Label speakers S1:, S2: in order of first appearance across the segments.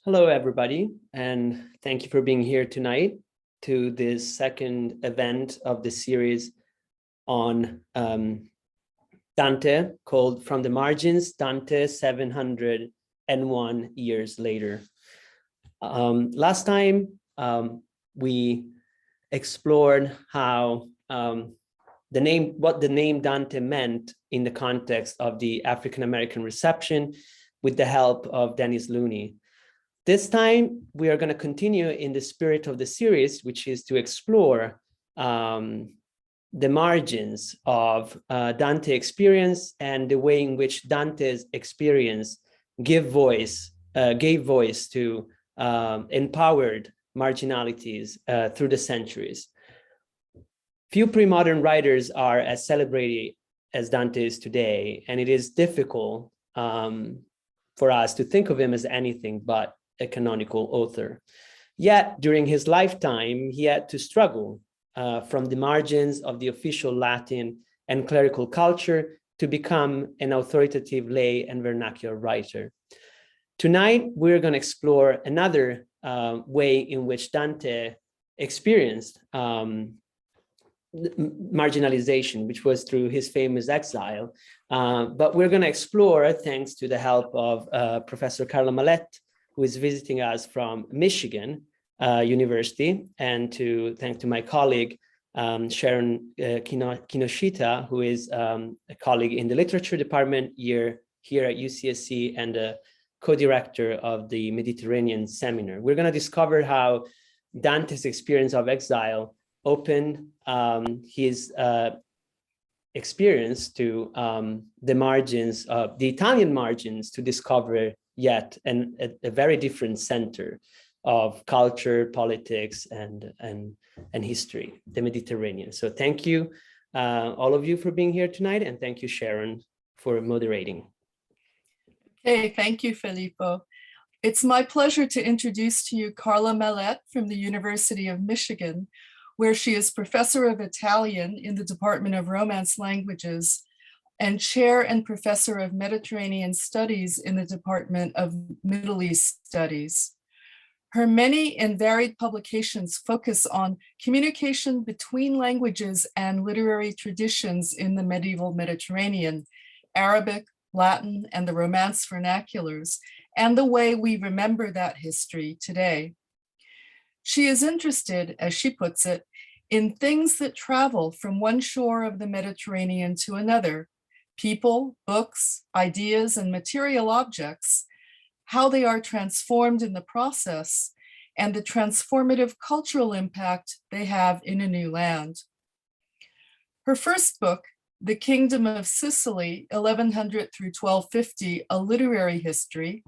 S1: Hello, everybody, and thank you for being here tonight to this second event of the series on Dante, called From the Margins, Dante 701 Years Later. Last time, we explored how what the name Dante meant in the context of the African-American reception with the help of Dennis Looney. This time, we are going to continue in the spirit of the series, which is to explore the margins of Dante experience and the way in which Dante's experience gave voice to empowered marginalities through the centuries. Few pre-modern writers are as celebrated as Dante is today, and it is difficult for us to think of him as anything but a canonical author. Yet, during his lifetime, he had to struggle from the margins of the official Latin and clerical culture to become an authoritative lay and vernacular writer. Tonight, we're going to explore another way in which Dante experienced marginalization, which was through his famous exile. But we're going to explore, thanks to the help of Professor Carla Mallette, who is visiting us from Michigan University, and thanks to my colleague, Sharon Kinoshita, who is a colleague in the literature department here at UCSC and a co-director of the Mediterranean Seminar. We're going to discover how Dante's experience of exile opened his experience to the margins of the Italian margins to discover yet a very different center of culture, politics, and history, the Mediterranean. So thank you, all of you, for being here tonight, and thank you, Sharon, for moderating.
S2: Okay, thank you, Filippo. It's my pleasure to introduce to you Carla Mallette from the University of Michigan, where she is professor of Italian in the Department of Romance Languages and chair and professor of Mediterranean Studies in the Department of Middle East Studies. Her many and varied publications focus on communication between languages and literary traditions in the medieval Mediterranean, Arabic, Latin, and the Romance vernaculars, and the way we remember that history today. She is interested, as she puts it, in things that travel from one shore of the Mediterranean to another: people, books, ideas, and material objects, how they are transformed in the process, and the transformative cultural impact they have in a new land. Her first book, The Kingdom of Sicily, 1100 through 1250, A Literary History,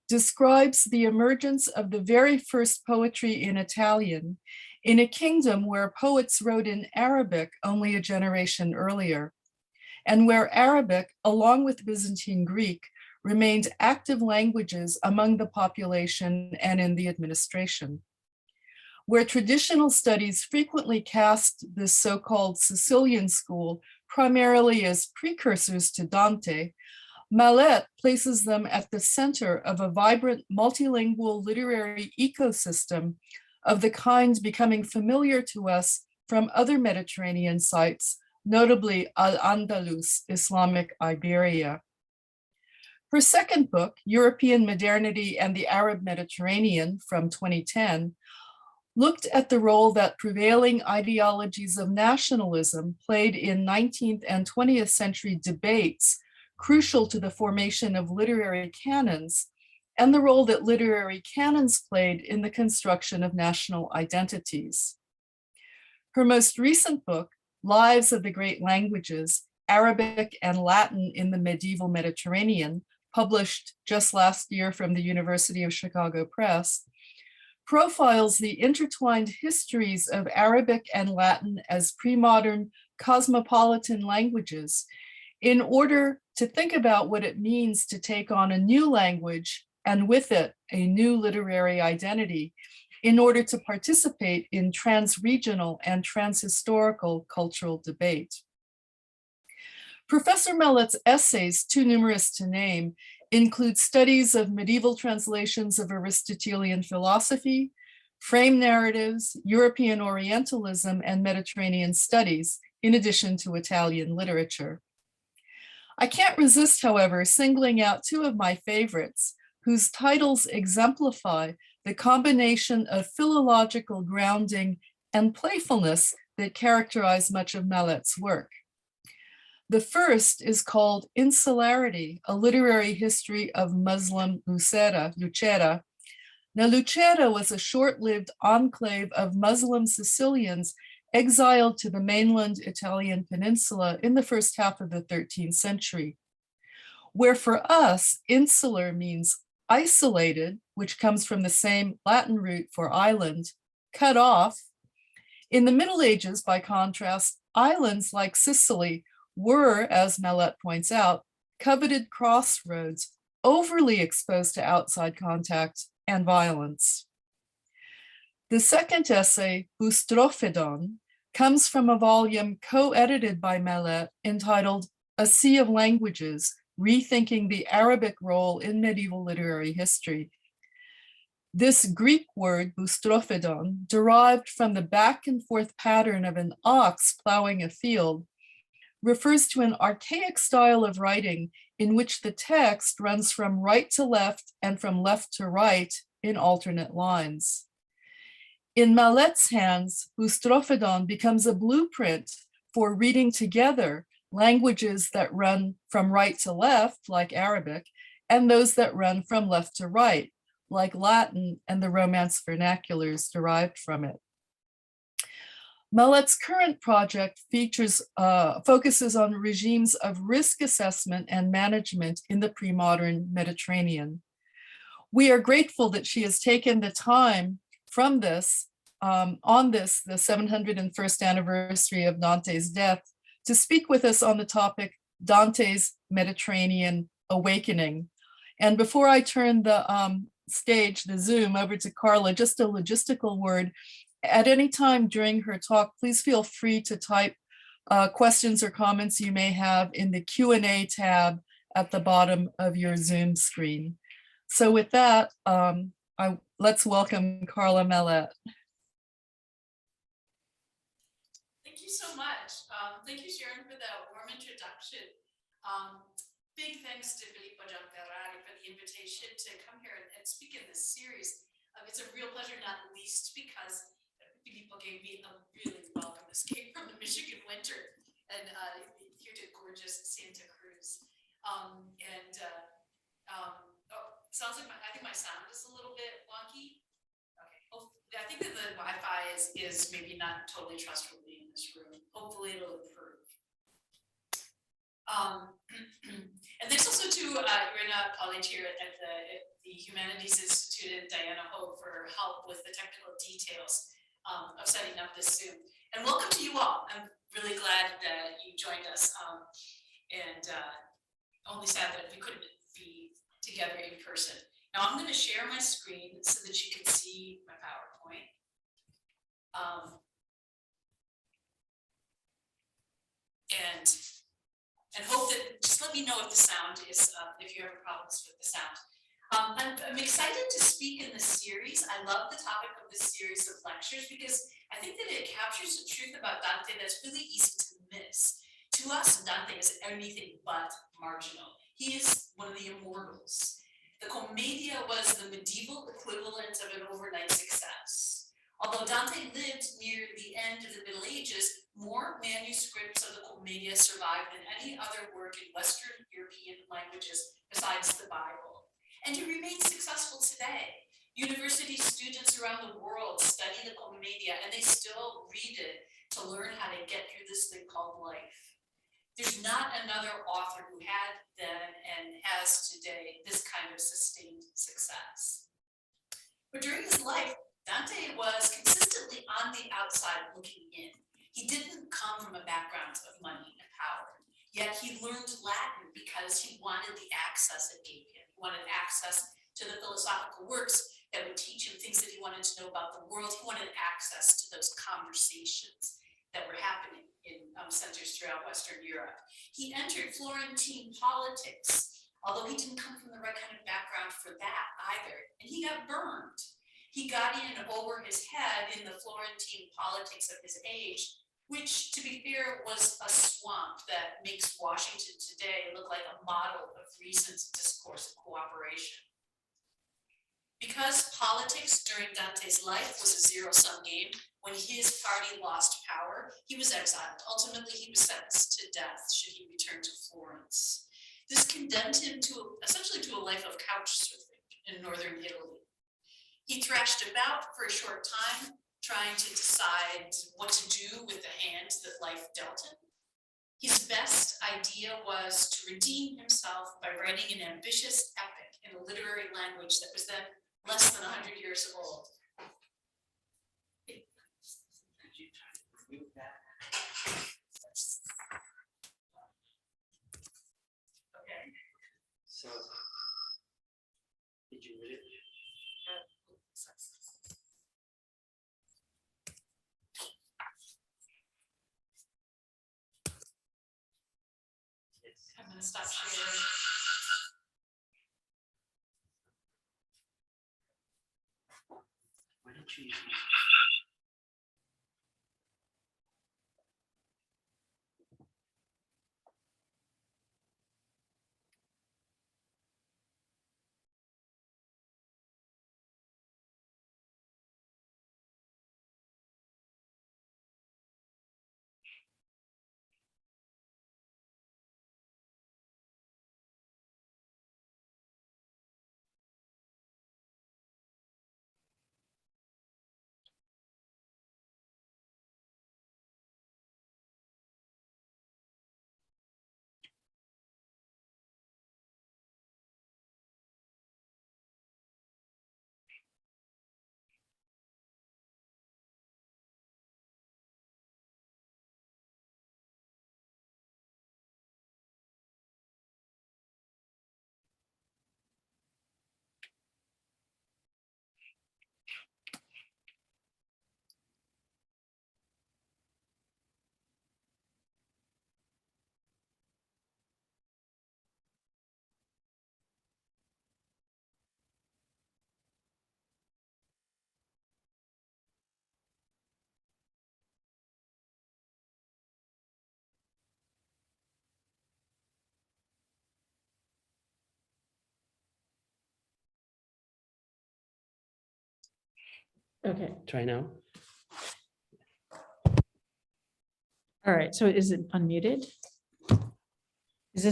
S2: describes the emergence of the very first poetry in Italian in a kingdom where poets wrote in Arabic only a generation earlier, and where Arabic, along with Byzantine Greek, remained active languages among the population and in the administration. Where traditional studies frequently cast this so-called Sicilian school primarily as precursors to Dante, Mallette places them at the center of a vibrant multilingual literary ecosystem of the kind becoming familiar to us from other Mediterranean sites, notably Al-Andalus, Islamic Iberia. Her second book, European Modernity and the Arab Mediterranean, from 2010, looked at the role that prevailing ideologies of nationalism played in 19th and 20th century debates crucial to the formation of literary canons, and the role that literary canons played in the construction of national identities. Her most recent book, Lives of the Great Languages, Arabic and Latin in the Medieval Mediterranean, published just last year from the University of Chicago Press, profiles the intertwined histories of Arabic and Latin as pre-modern cosmopolitan languages in order to think about what it means to take on a new language and with it a new literary identity in order to participate in trans-regional and trans-historical cultural debate. Professor Mallette's essays, too numerous to name, include studies of medieval translations of Aristotelian philosophy, frame narratives, European Orientalism, and Mediterranean studies, in addition to Italian literature. I can't resist, however, singling out two of my favorites, whose titles exemplify the combination of philological grounding and playfulness that characterize much of Malet's work. The first is called Insularity, a literary history of Muslim Lucera. Now, Lucera was a short-lived enclave of Muslim Sicilians exiled to the mainland Italian peninsula in the first half of the 13th century, where for us, insular means isolated, which comes from the same Latin root for island, cut off. In the Middle Ages, by contrast, islands like Sicily were, as Malet points out, coveted crossroads, overly exposed to outside contact and violence. The second essay, Boustrophédon, comes from a volume co-edited by Malet entitled A Sea of Languages, Rethinking the Arabic Role in Medieval Literary History. This Greek word, boustrophédon, derived from the back and forth pattern of an ox plowing a field, refers to an archaic style of writing in which the text runs from right to left and from left to right in alternate lines. In Malet's hands, boustrophédon becomes a blueprint for reading together languages that run from right to left, like Arabic, and those that run from left to right, like Latin and the Romance vernaculars derived from it. Malet's current project focuses on regimes of risk assessment and management in the pre-modern Mediterranean. We are grateful that she has taken the time from this, the 701st anniversary of Dante's death, to speak with us on the topic Dante's Mediterranean Awakening. And before I turn the the Zoom over to Carla, just a logistical word. At any time during her talk, please feel free to type questions or comments you may have in the Q&A tab at the bottom of your Zoom screen. So with that, let's welcome Carla Malet.
S3: Thank you so much. Thank you, Sharon, for that warm introduction. Big thanks to Filippo Gianferrari for the invitation to come here and speak in this series. It's a real pleasure, not least because Filippo gave me a really welcome escape from the Michigan winter and here to gorgeous Santa Cruz. Sounds like I think my sound is a little bit wonky. Okay, I think that the Wi-Fi is maybe not totally trustworthy in this room. Hopefully it'll improve. And thanks also to Irina Paulitier at the Humanities Institute and Diana Ho for help with the technical details of setting up this Zoom. And welcome to you all. I'm really glad that you joined us. Only sad that we couldn't be together in person. Now I'm going to share my screen so that you can see my PowerPoint. And hope that, just let me know if the sound is, if you have problems with the sound. I'm excited to speak in this series. I love the topic of this series of lectures because I think that it captures the truth about Dante that's really easy to miss. To us, Dante is anything but marginal. He is one of the immortals. The Commedia was the medieval equivalent of an overnight success. Although Dante lived near the end of the Middle Ages, more manuscripts of the Commedia survive than any other work in Western European languages besides the Bible. And it remains successful today. University students around the world study the Commedia and they still read it to learn how to get through this thing called life. There's not another author who had then and has today this kind of sustained success. But during his life, Dante was consistently on the outside looking in. He didn't come from a background of money and power, yet he learned Latin because he wanted the access it gave him. He wanted access to the philosophical works that would teach him things that he wanted to know about the world. He wanted access to those conversations that were happening in centers throughout Western Europe. He entered Florentine politics, although he didn't come from the right kind of background for that either, and he got burned. He got in over his head in the Florentine politics of his age, which, to be fair, was a swamp that makes Washington today look like a model of reasoned discourse and cooperation. Because politics during Dante's life was a zero-sum game, when his party lost power, he was exiled. Ultimately, he was sentenced to death should he return to Florence. This condemned him to essentially to a life of couch surfing in northern Italy. He thrashed about for a short time, trying to decide what to do with the hand that life dealt him. His best idea was to redeem himself by writing an ambitious epic in a literary language that was then less than 100 years old. Okay.
S1: So, did you read it?
S3: I'm going to stop sharing.
S1: Why don't you use my...
S4: Okay,
S1: Try now.
S4: all right, so is it unmuted? Is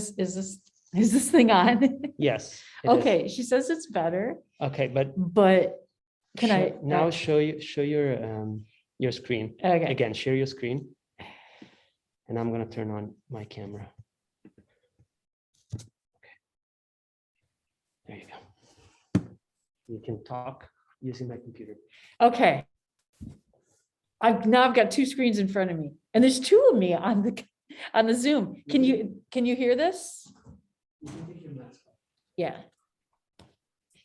S4: this thing on?
S1: Yes. it is.
S4: Okay, she says it's better,
S1: Okay, but
S4: but can I?
S1: now show your screen
S4: Okay,
S1: again? Share your screen, and I'm gonna turn on my camera. Okay, there you go. You can talk using my computer.
S4: okay. I've got two screens in front of me, and there's two of me on the Zoom. Can you hear this? Yeah.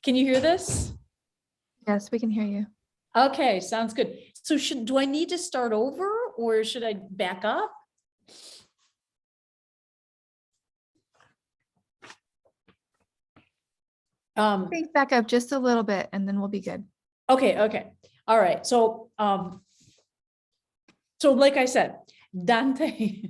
S4: Can you hear this?
S5: Yes, we can hear you.
S4: Okay, sounds good. So do I need to start over or should I back up?
S5: Please back up just a little bit and then we'll be good.
S4: Okay. All right. So, so like I said, Dante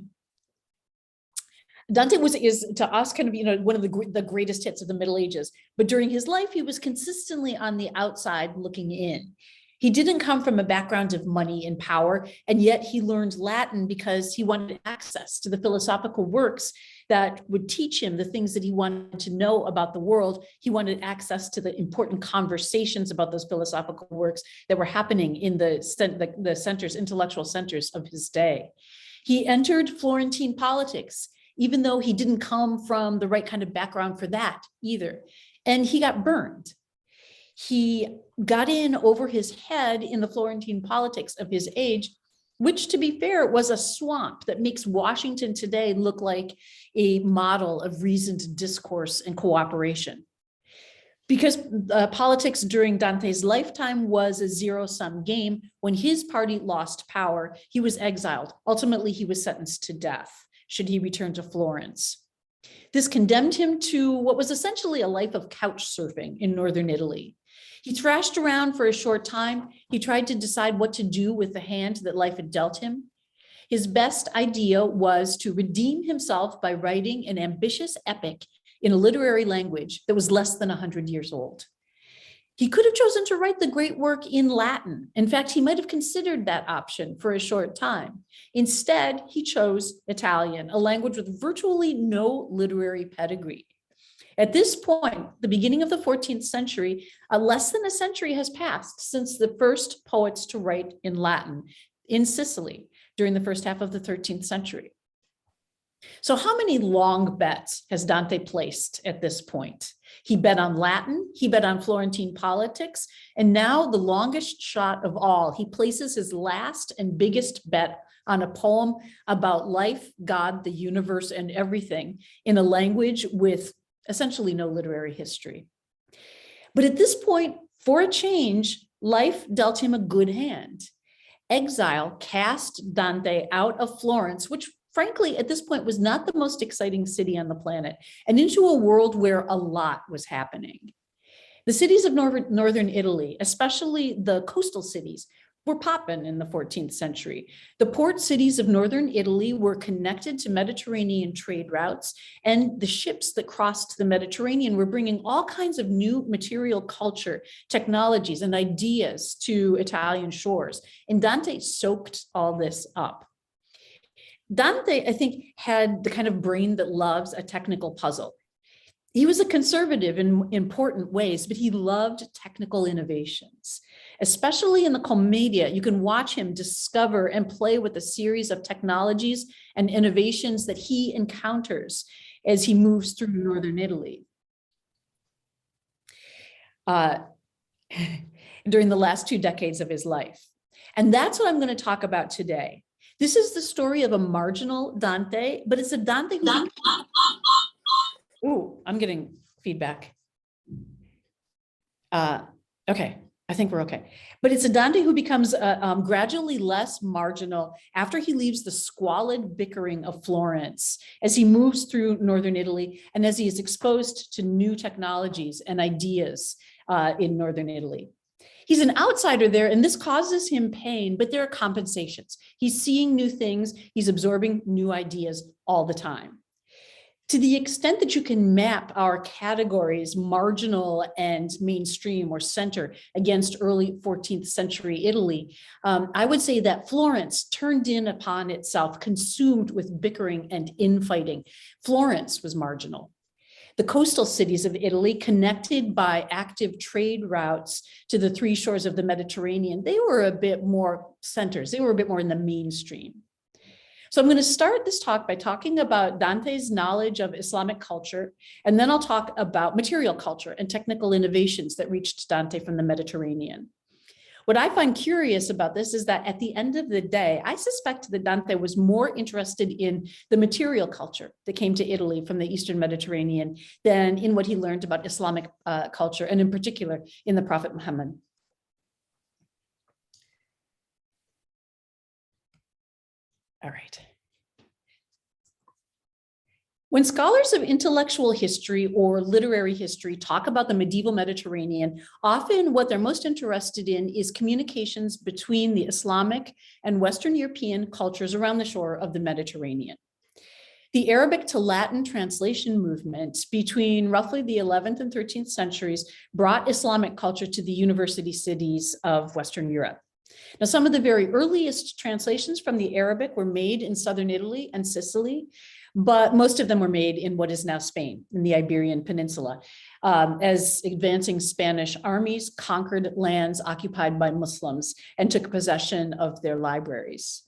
S4: is to us kind of, one of the greatest hits of the Middle Ages, but during his life, he was consistently on the outside looking in. He didn't come from a background of money and power, and yet he learned Latin because he wanted access to the philosophical works that would teach him the things that he wanted to know about the world. He wanted access to the important conversations about those philosophical works that were happening in the centers, intellectual centers of his day. He entered Florentine politics, even though he didn't come from the right kind of background for that either. And he got burned. He got in over his head in the Florentine politics of his age, which, to be fair, was a swamp that makes Washington today look like a model of reasoned discourse and cooperation. Because politics during Dante's lifetime was a zero-sum game, when his party lost power, he was exiled. Ultimately, he was sentenced to death should he return to Florence. This condemned him to what was essentially a life of couch surfing in northern Italy. He thrashed around for a short time. He tried to decide what to do with the hand that life had dealt him. His best idea was to redeem himself by writing an ambitious epic in a literary language that was less than 100 years old. He could have chosen to write the great work in Latin. In fact, he might have considered that option for a short time. Instead, he chose Italian, a language with virtually no literary pedigree. At this point, the beginning of the 14th century, less than a century has passed since the first poets to write in Latin in Sicily during the first half of the 13th century. So how many long bets has Dante placed at this point? He bet on Latin, he bet on Florentine politics, and now the longest shot of all, he places his last and biggest bet on a poem about life, God, the universe, and everything in a language with essentially no literary history. But at this point, for a change, life dealt him a good hand. Exile cast Dante out of Florence, which frankly, at this point was not the most exciting city on the planet, and into a world where a lot was happening. The cities of northern Italy, especially the coastal cities, were popping in the 14th century. The port cities of northern Italy were connected to Mediterranean trade routes, and the ships that crossed the Mediterranean were bringing all kinds of new material culture, technologies, and ideas to Italian shores. And Dante soaked all this up. Dante, I think, had the kind of brain that loves a technical puzzle. He was a conservative in important ways, but he loved technical innovations. Especially in the Commedia, you can watch him discover and play with a series of technologies and innovations that he encounters as he moves through northern Italy. During the last 2 decades of his life. And that's what I'm going to talk about today. This is the story of a marginal Dante, but it's a Dante who... Ooh, I'm getting feedback. Okay, I think we're okay. But it's a Dante who becomes gradually less marginal after he leaves the squalid bickering of Florence, as he moves through northern Italy and as he is exposed to new technologies and ideas in northern Italy. He's an outsider there, and this causes him pain, but there are compensations. He's seeing new things, he's absorbing new ideas all the time. To the extent that you can map our categories, marginal and mainstream or center, against early 14th century Italy, I would say that Florence turned in upon itself, consumed with bickering and infighting. Florence was marginal. The coastal cities of Italy, connected by active trade routes to the 3 shores of the Mediterranean, they were a bit more centers. They were a bit more in the mainstream. So I'm going to start this talk by talking about Dante's knowledge of Islamic culture, and then I'll talk about material culture and technical innovations that reached Dante from the Mediterranean. What I find curious about this is that at the end of the day, I suspect that Dante was more interested in the material culture that came to Italy from the Eastern Mediterranean than in what he learned about Islamic culture, and in particular in the Prophet Muhammad. All right. When scholars of intellectual history or literary history talk about the medieval Mediterranean, often what they're most interested in is communications between the Islamic and Western European cultures around the shore of the Mediterranean. The Arabic to Latin translation movement between roughly the 11th and 13th centuries brought Islamic culture to the university cities of Western Europe. Now, some of the very earliest translations from the Arabic were made in southern Italy and Sicily, but most of them were made in what is now Spain, in the Iberian Peninsula, as advancing Spanish armies conquered lands occupied by Muslims and took possession of their libraries.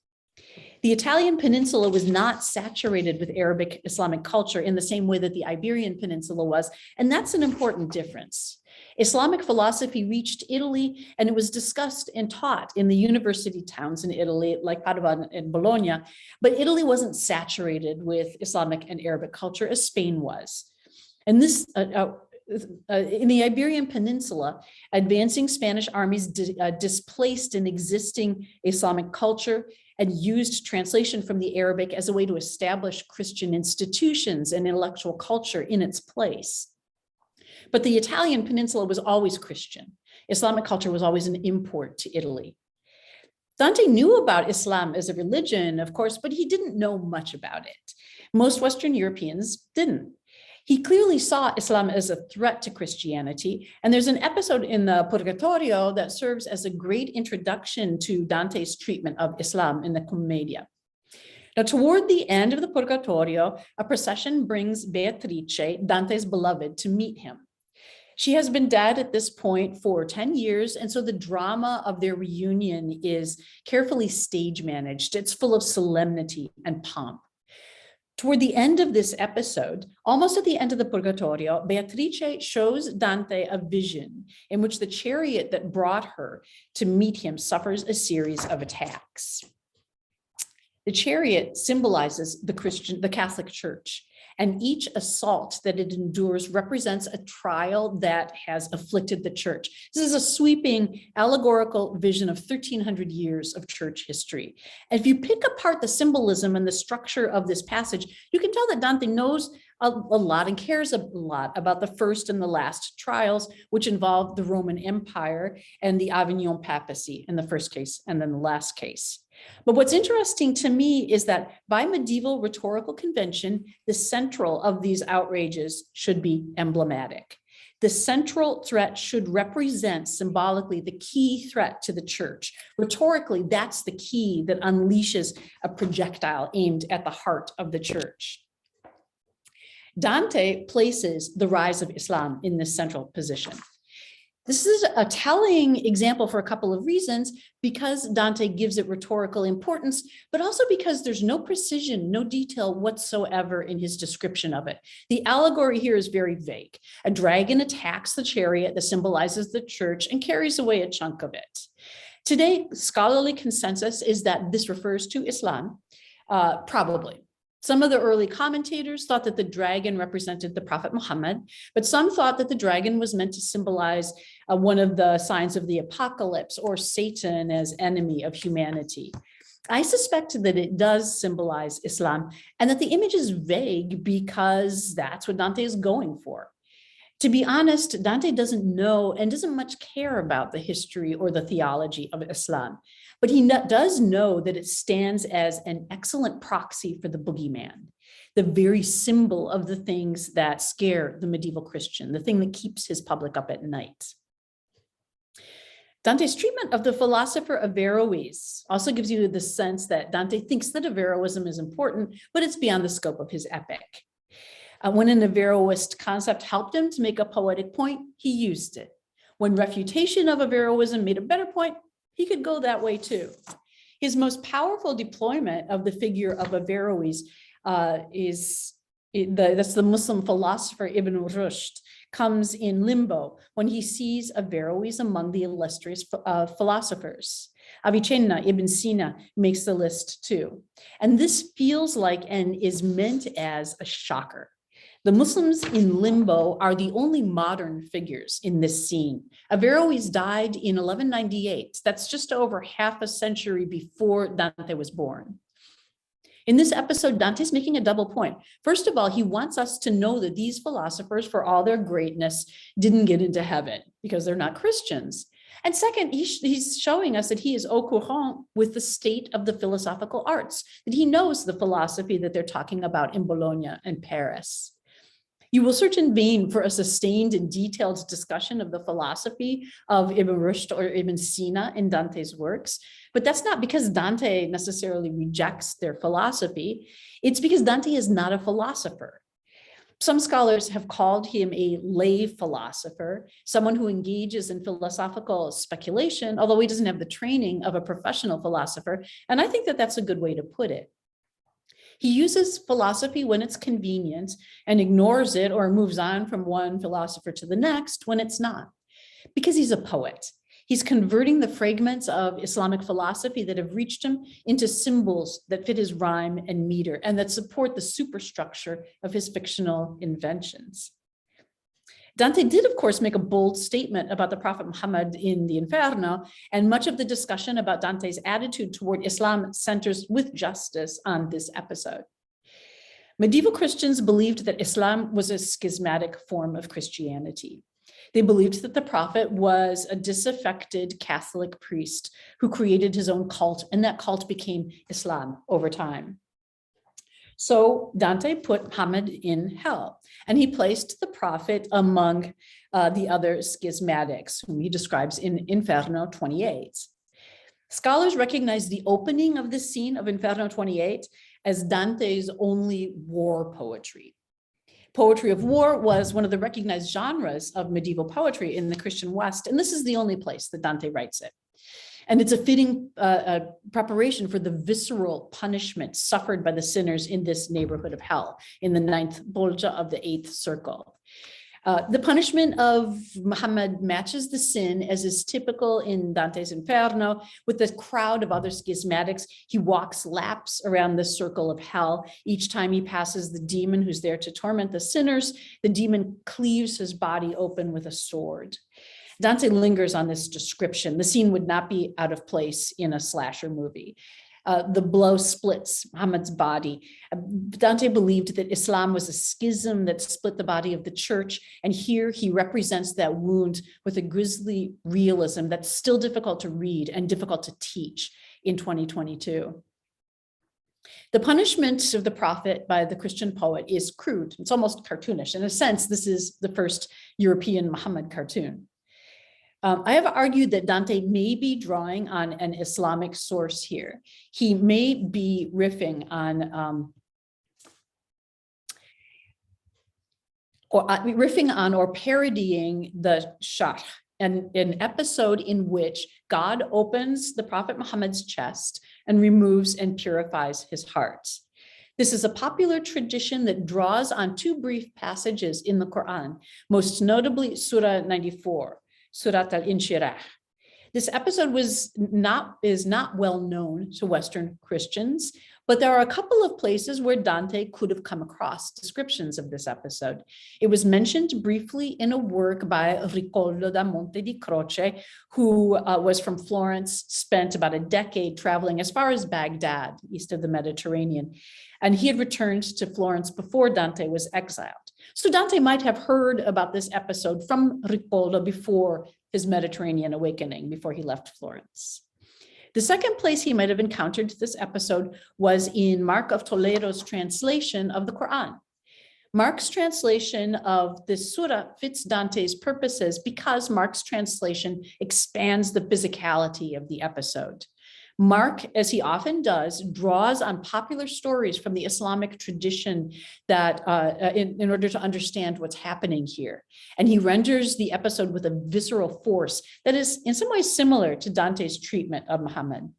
S4: The Italian Peninsula was not saturated with Arabic Islamic culture in the same way that the Iberian Peninsula was, and that's an important difference. Islamic philosophy reached Italy, and it was discussed and taught in the university towns in Italy, like Padua and Bologna, but Italy wasn't saturated with Islamic and Arabic culture as Spain was. And this, in the Iberian Peninsula, advancing Spanish armies displaced an existing Islamic culture, and used translation from the Arabic as a way to establish Christian institutions and intellectual culture in its place. But the Italian peninsula was always Christian. Islamic culture was always an import to Italy. Dante knew about Islam as a religion, of course, but he didn't know much about it. Most Western Europeans didn't. He clearly saw Islam as a threat to Christianity, and there's an episode in the Purgatorio that serves as a great introduction to Dante's treatment of Islam in the Commedia. Now, toward the end of the Purgatorio, a procession brings Beatrice, Dante's beloved, to meet him. She has been dead at this point for 10 years, and so the drama of their reunion is carefully stage managed. It's full of solemnity and pomp. Toward the end of this episode, almost at the end of the Purgatorio, Beatrice shows Dante a vision in which the chariot that brought her to meet him suffers a series of attacks. The chariot symbolizes the Catholic Church, and each assault that it endures represents a trial that has afflicted the church. This is a sweeping allegorical vision of 1300 years of church history. And if you pick apart the symbolism and the structure of this passage, you can tell that Dante knows a lot and cares a lot about the first and the last trials, which involve the Roman Empire and the Avignon papacy in the first case and then the last case. But what's interesting to me is that by medieval rhetorical convention, the central of these outrages should be emblematic. The central threat should represent symbolically the key threat to the church. Rhetorically, that's the key that unleashes a projectile aimed at the heart of the church. Dante places the rise of Islam in this central position. This is a telling example for a couple of reasons, because Dante gives it rhetorical importance, but also because there's no precision, no detail whatsoever in his description of it. The allegory here is very vague. A dragon attacks the chariot that symbolizes the church and carries away a chunk of it. Today, scholarly consensus is that this refers to Islam, probably. Some of the early commentators thought that the dragon represented the Prophet Muhammad, but some thought that the dragon was meant to symbolize one of the signs of the apocalypse, or Satan as enemy of humanity. I suspect that it does symbolize Islam, and that the image is vague because that's what Dante is going for. To be honest, Dante doesn't know and doesn't much care about the history or the theology of Islam, but he does know that it stands as an excellent proxy for the boogeyman, the very symbol of the things that scare the medieval Christian, the thing that keeps his public up at night. Dante's treatment of the philosopher Averroes also gives you the sense that Dante thinks that Averroism is important, but it's beyond the scope of his epic. When an Averroist concept helped him to make a poetic point, he used it. When refutation of Averroism made a better point, he could go that way too. His most powerful deployment of the figure of Averroes that's the Muslim philosopher Ibn Rushd, comes in Limbo when he sees Averroes among the illustrious philosophers. Avicenna, Ibn Sina makes the list too. And this feels like and is meant as a shocker. The Muslims in Limbo are the only modern figures in this scene. Averroes died in 1198. That's just over half a century before Dante was born. In this episode, Dante's making a double point. First of all, he wants us to know that these philosophers, for all their greatness, didn't get into heaven because they're not Christians. And second, he's showing us that he is au courant with the state of the philosophical arts, that he knows the philosophy that they're talking about in Bologna and Paris. You will search in vain for a sustained and detailed discussion of the philosophy of Ibn Rushd or Ibn Sina in Dante's works, but that's not because Dante necessarily rejects their philosophy. It's because Dante is not a philosopher. Some scholars have called him a lay philosopher, someone who engages in philosophical speculation, although he doesn't have the training of a professional philosopher, and I think that that's a good way to put it. He uses philosophy when it's convenient and ignores it or moves on from one philosopher to the next when it's not, because he's a poet. He's converting the fragments of Islamic philosophy that have reached him into symbols that fit his rhyme and meter and that support the superstructure of his fictional inventions. Dante did, of course, make a bold statement about the Prophet Muhammad in the Inferno, and much of the discussion about Dante's attitude toward Islam centers with justice on this episode. Medieval Christians believed that Islam was a schismatic form of Christianity. They believed that the prophet was a disaffected Catholic priest who created his own cult, and that cult became Islam over time. So Dante put Muhammad in hell, and he placed the prophet among the other schismatics, whom he describes in Inferno 28. Scholars recognize the opening of this scene of Inferno 28 as Dante's only war poetry. Poetry of war was one of the recognized genres of medieval poetry in the Christian West, and this is the only place that Dante writes it. And it's a fitting preparation for the visceral punishment suffered by the sinners in this neighborhood of hell, in the 9th bolgia of the 8th circle. The punishment of Muhammad matches the sin, as is typical in Dante's Inferno, with the crowd of other schismatics. He walks laps around the circle of hell. Each time he passes the demon who's there to torment the sinners, the demon cleaves his body open with a sword. Dante lingers on this description. The scene would not be out of place in a slasher movie. The blow splits Muhammad's body. Dante believed that Islam was a schism that split the body of the church, and here he represents that wound with a grisly realism that's still difficult to read and difficult to teach in 2022. The punishment of the prophet by the Christian poet is crude. It's almost cartoonish. In a sense, this is the first European Muhammad cartoon. I have argued that Dante may be drawing on an Islamic source here. He may be riffing on or parodying the Sharh, an episode in which God opens the Prophet Muhammad's chest and removes and purifies his heart. This is a popular tradition that draws on two brief passages in the Quran, most notably Surah 94. Surat al-Inshirah. This episode is not well known to Western Christians, but there are a couple of places where Dante could have come across descriptions of this episode. It was mentioned briefly in a work by Riccoldo da Monte di Croce, who was from Florence, spent about a decade traveling as far as Baghdad, east of the Mediterranean. And he had returned to Florence before Dante was exiled. So Dante might have heard about this episode from Riccoldo before his Mediterranean awakening, before he left Florence. The second place he might have encountered this episode was in Mark of Toledo's translation of the Quran. Mark's translation of this surah fits Dante's purposes because Mark's translation expands the physicality of the episode. Mark, as he often does, draws on popular stories from the Islamic tradition that in order to understand what's happening here. And he renders the episode with a visceral force that is in some ways similar to Dante's treatment of Muhammad.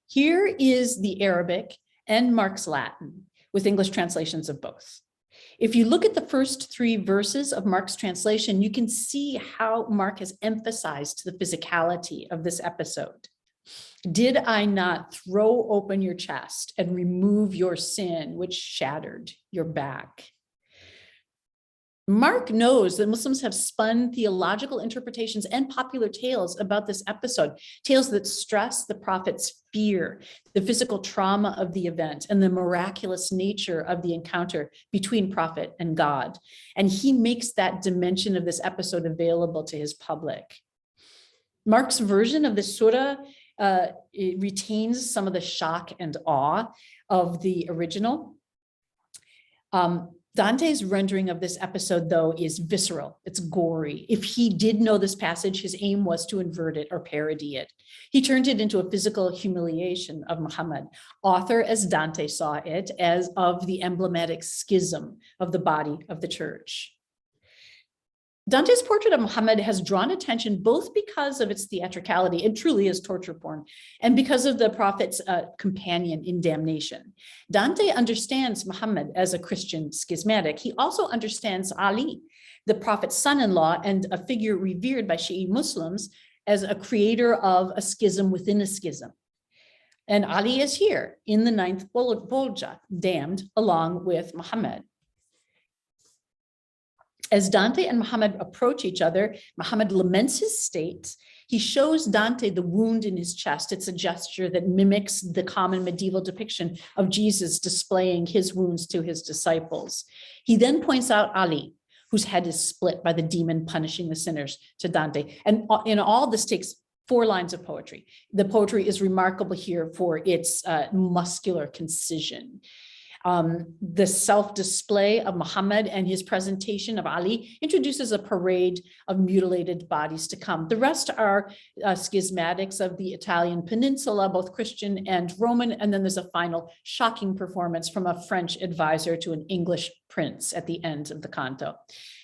S4: Here is the Arabic and Mark's Latin with English translations of both. If you look at the first three verses of Mark's translation, you can see how Mark has emphasized the physicality of this episode. Did I not throw open your chest and remove your sin, which shattered your back? Mark knows that Muslims have spun theological interpretations and popular tales about this episode, tales that stress the prophet's fear, the physical trauma of the event, and the miraculous nature of the encounter between prophet and God. And he makes that dimension of this episode available to his public. Mark's version of the surah it retains some of the shock and awe of the original. Dante's rendering of this episode, though, is visceral. It's gory. If he did know this passage, his aim was to invert it or parody it. He turned it into a physical humiliation of Muhammad, author, as Dante saw it, as of the emblematic schism of the body of the church. Dante's portrait of Muhammad has drawn attention both because of its theatricality, it truly is torture porn, and because of the prophet's companion in damnation. Dante understands Muhammad as a Christian schismatic. He also understands Ali, the prophet's son-in-law and a figure revered by Shi'i Muslims, as a creator of a schism within a schism. And Ali is here in the 9th bolgia, damned along with Muhammad. As Dante and Muhammad approach each other, Muhammad laments his state. He shows Dante the wound in his chest. It's a gesture that mimics the common medieval depiction of Jesus displaying his wounds to his disciples. He then points out Ali, whose head is split by the demon punishing the sinners, to Dante. And in all, this takes 4 lines of poetry. The poetry is remarkable here for its muscular concision. The self-display of Muhammad and his presentation of Ali introduces a parade of mutilated bodies to come. The rest are schismatics of the Italian peninsula, both Christian and Roman, and then there's a final shocking performance from a French advisor to an English prince at the end of the canto.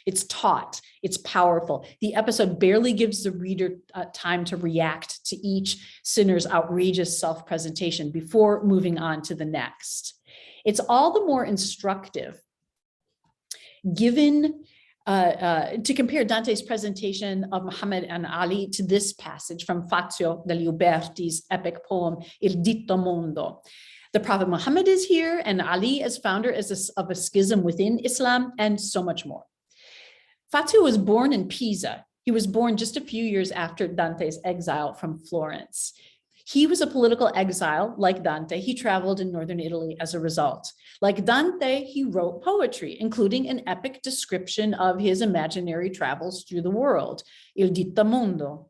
S4: It's taut, it's powerful. The episode barely gives the reader time to react to each sinner's outrageous self-presentation before moving on to the next. It's all the more instructive given to compare Dante's presentation of Muhammad and Ali to this passage from Fazio degli Uberti's epic poem Il Ditto Mondo. The Prophet Muhammad is here and Ali as founder of a schism within Islam and so much more. Fazio was born in Pisa. He was born just a few years after Dante's exile from Florence. He was a political exile like Dante. He traveled in northern Italy as a result. Like Dante, he wrote poetry, including an epic description of his imaginary travels through the world, Il Ditto Mondo.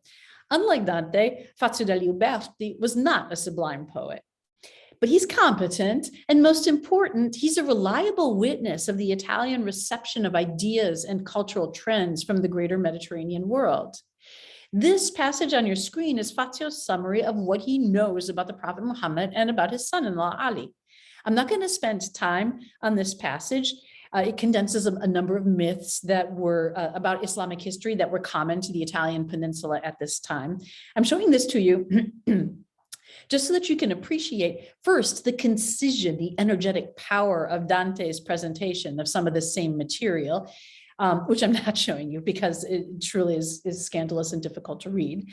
S4: Unlike Dante, Fazio degli Uberti was not a sublime poet. But he's competent, and most important, he's a reliable witness of the Italian reception of ideas and cultural trends from the greater Mediterranean world. This passage on your screen is Fazio's summary of what he knows about the Prophet Muhammad and about his son-in-law, Ali. I'm not going to spend time on this passage. It condenses a number of myths that were about Islamic history that were common to the Italian peninsula at this time. I'm showing this to you just so that you can appreciate first the concision, the energetic power of Dante's presentation of some of the same material, which I'm not showing you because it truly is scandalous and difficult to read.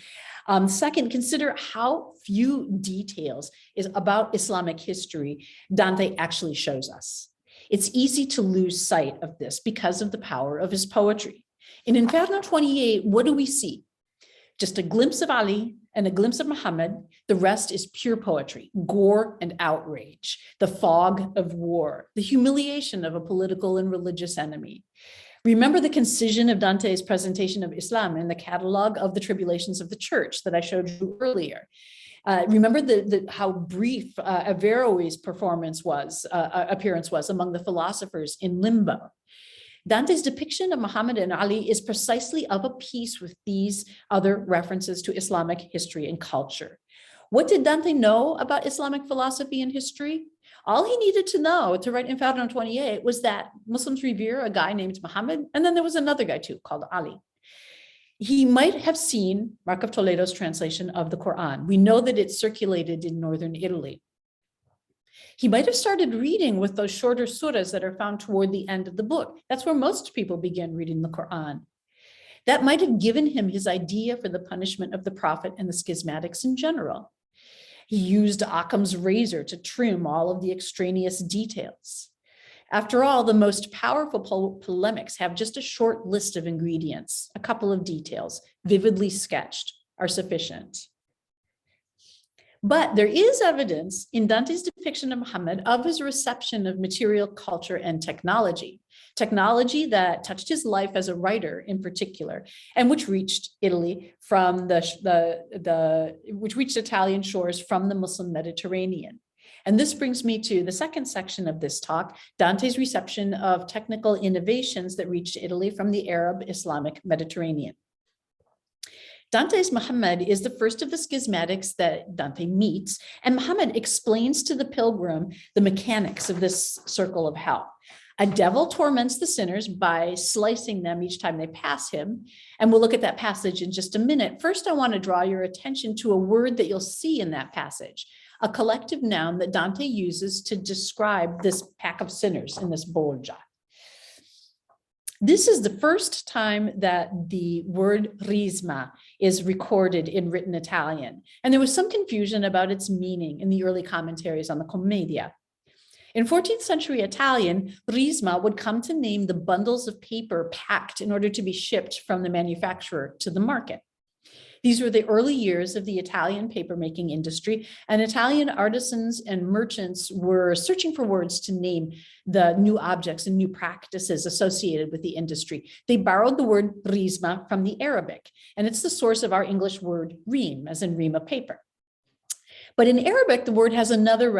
S4: Second, consider how few details about Islamic history Dante actually shows us. It's easy to lose sight of this because of the power of his poetry. In Inferno 28, what do we see? Just a glimpse of Ali and a glimpse of Muhammad. The rest is pure poetry, gore and outrage, the fog of war, the humiliation of a political and religious enemy. Remember the concision of Dante's presentation of Islam in the catalog of the tribulations of the church that I showed you earlier. Remember how brief Averroes' appearance was among the philosophers in Limbo. Dante's depiction of Muhammad and Ali is precisely of a piece with these other references to Islamic history and culture. What did Dante know about Islamic philosophy and history? All he needed to know to write Inferno 28 was that Muslims revere a guy named Muhammad, and then there was another guy too called Ali. He might have seen Mark of Toledo's translation of the Quran. We know that it circulated in northern Italy. He might have started reading with those shorter surahs that are found toward the end of the book. That's where most people begin reading the Quran. That might have given him his idea for the punishment of the prophet and the schismatics in general. He used Occam's razor to trim all of the extraneous details. After all, the most powerful polemics have just a short list of ingredients. A couple of details, vividly sketched, are sufficient. But there is evidence in Dante's depiction of Muhammad of his reception of material culture and technology that touched his life as a writer in particular, and which reached Italy from which reached Italian shores from the Muslim Mediterranean. And this brings me to the second section of this talk, Dante's reception of technical innovations that reached Italy from the Arab Islamic Mediterranean. Dante's Muhammad is the first of the schismatics that Dante meets, and Muhammad explains to the pilgrim the mechanics of this circle of hell. A devil torments the sinners by slicing them each time they pass him, and we'll look at that passage in just a minute. First, I want to draw your attention to a word that you'll see in that passage, a collective noun that Dante uses to describe this pack of sinners in this bolgia. This is the first time that the word risma is recorded in written Italian, and there was some confusion about its meaning in the early commentaries on the Commedia. In 14th century Italian, risma would come to name the bundles of paper packed in order to be shipped from the manufacturer to the market. These were the early years of the Italian papermaking industry, and Italian artisans and merchants were searching for words to name the new objects and new practices associated with the industry. They borrowed the word risma from the Arabic, and it's the source of our English word ream, as in ream of paper. But in Arabic, the word has another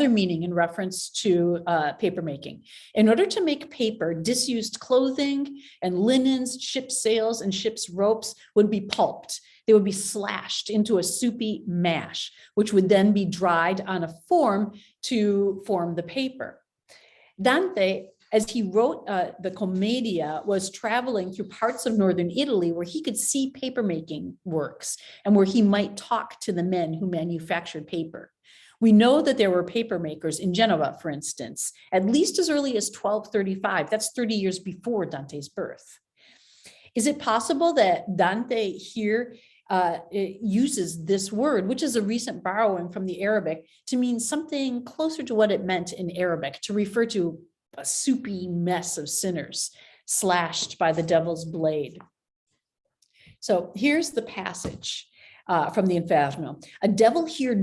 S4: meaning in reference to papermaking. In order to make paper, disused clothing and linens, ship sails, and ship's ropes would be pulped. They would be slashed into a soupy mash, which would then be dried on a form to form the paper. Dante, as he wrote the Commedia, was traveling through parts of northern Italy where he could see papermaking works and where he might talk to the men who manufactured paper. We know that there were paper makers in Genoa, for instance, at least as early as 1235. That's 30 years before Dante's birth. Is it possible that Dante here uses this word, which is a recent borrowing from the Arabic, to mean something closer to what it meant in Arabic, to refer to a soupy mess of sinners slashed by the devil's blade? So here's the passage from the Inferno. A devil here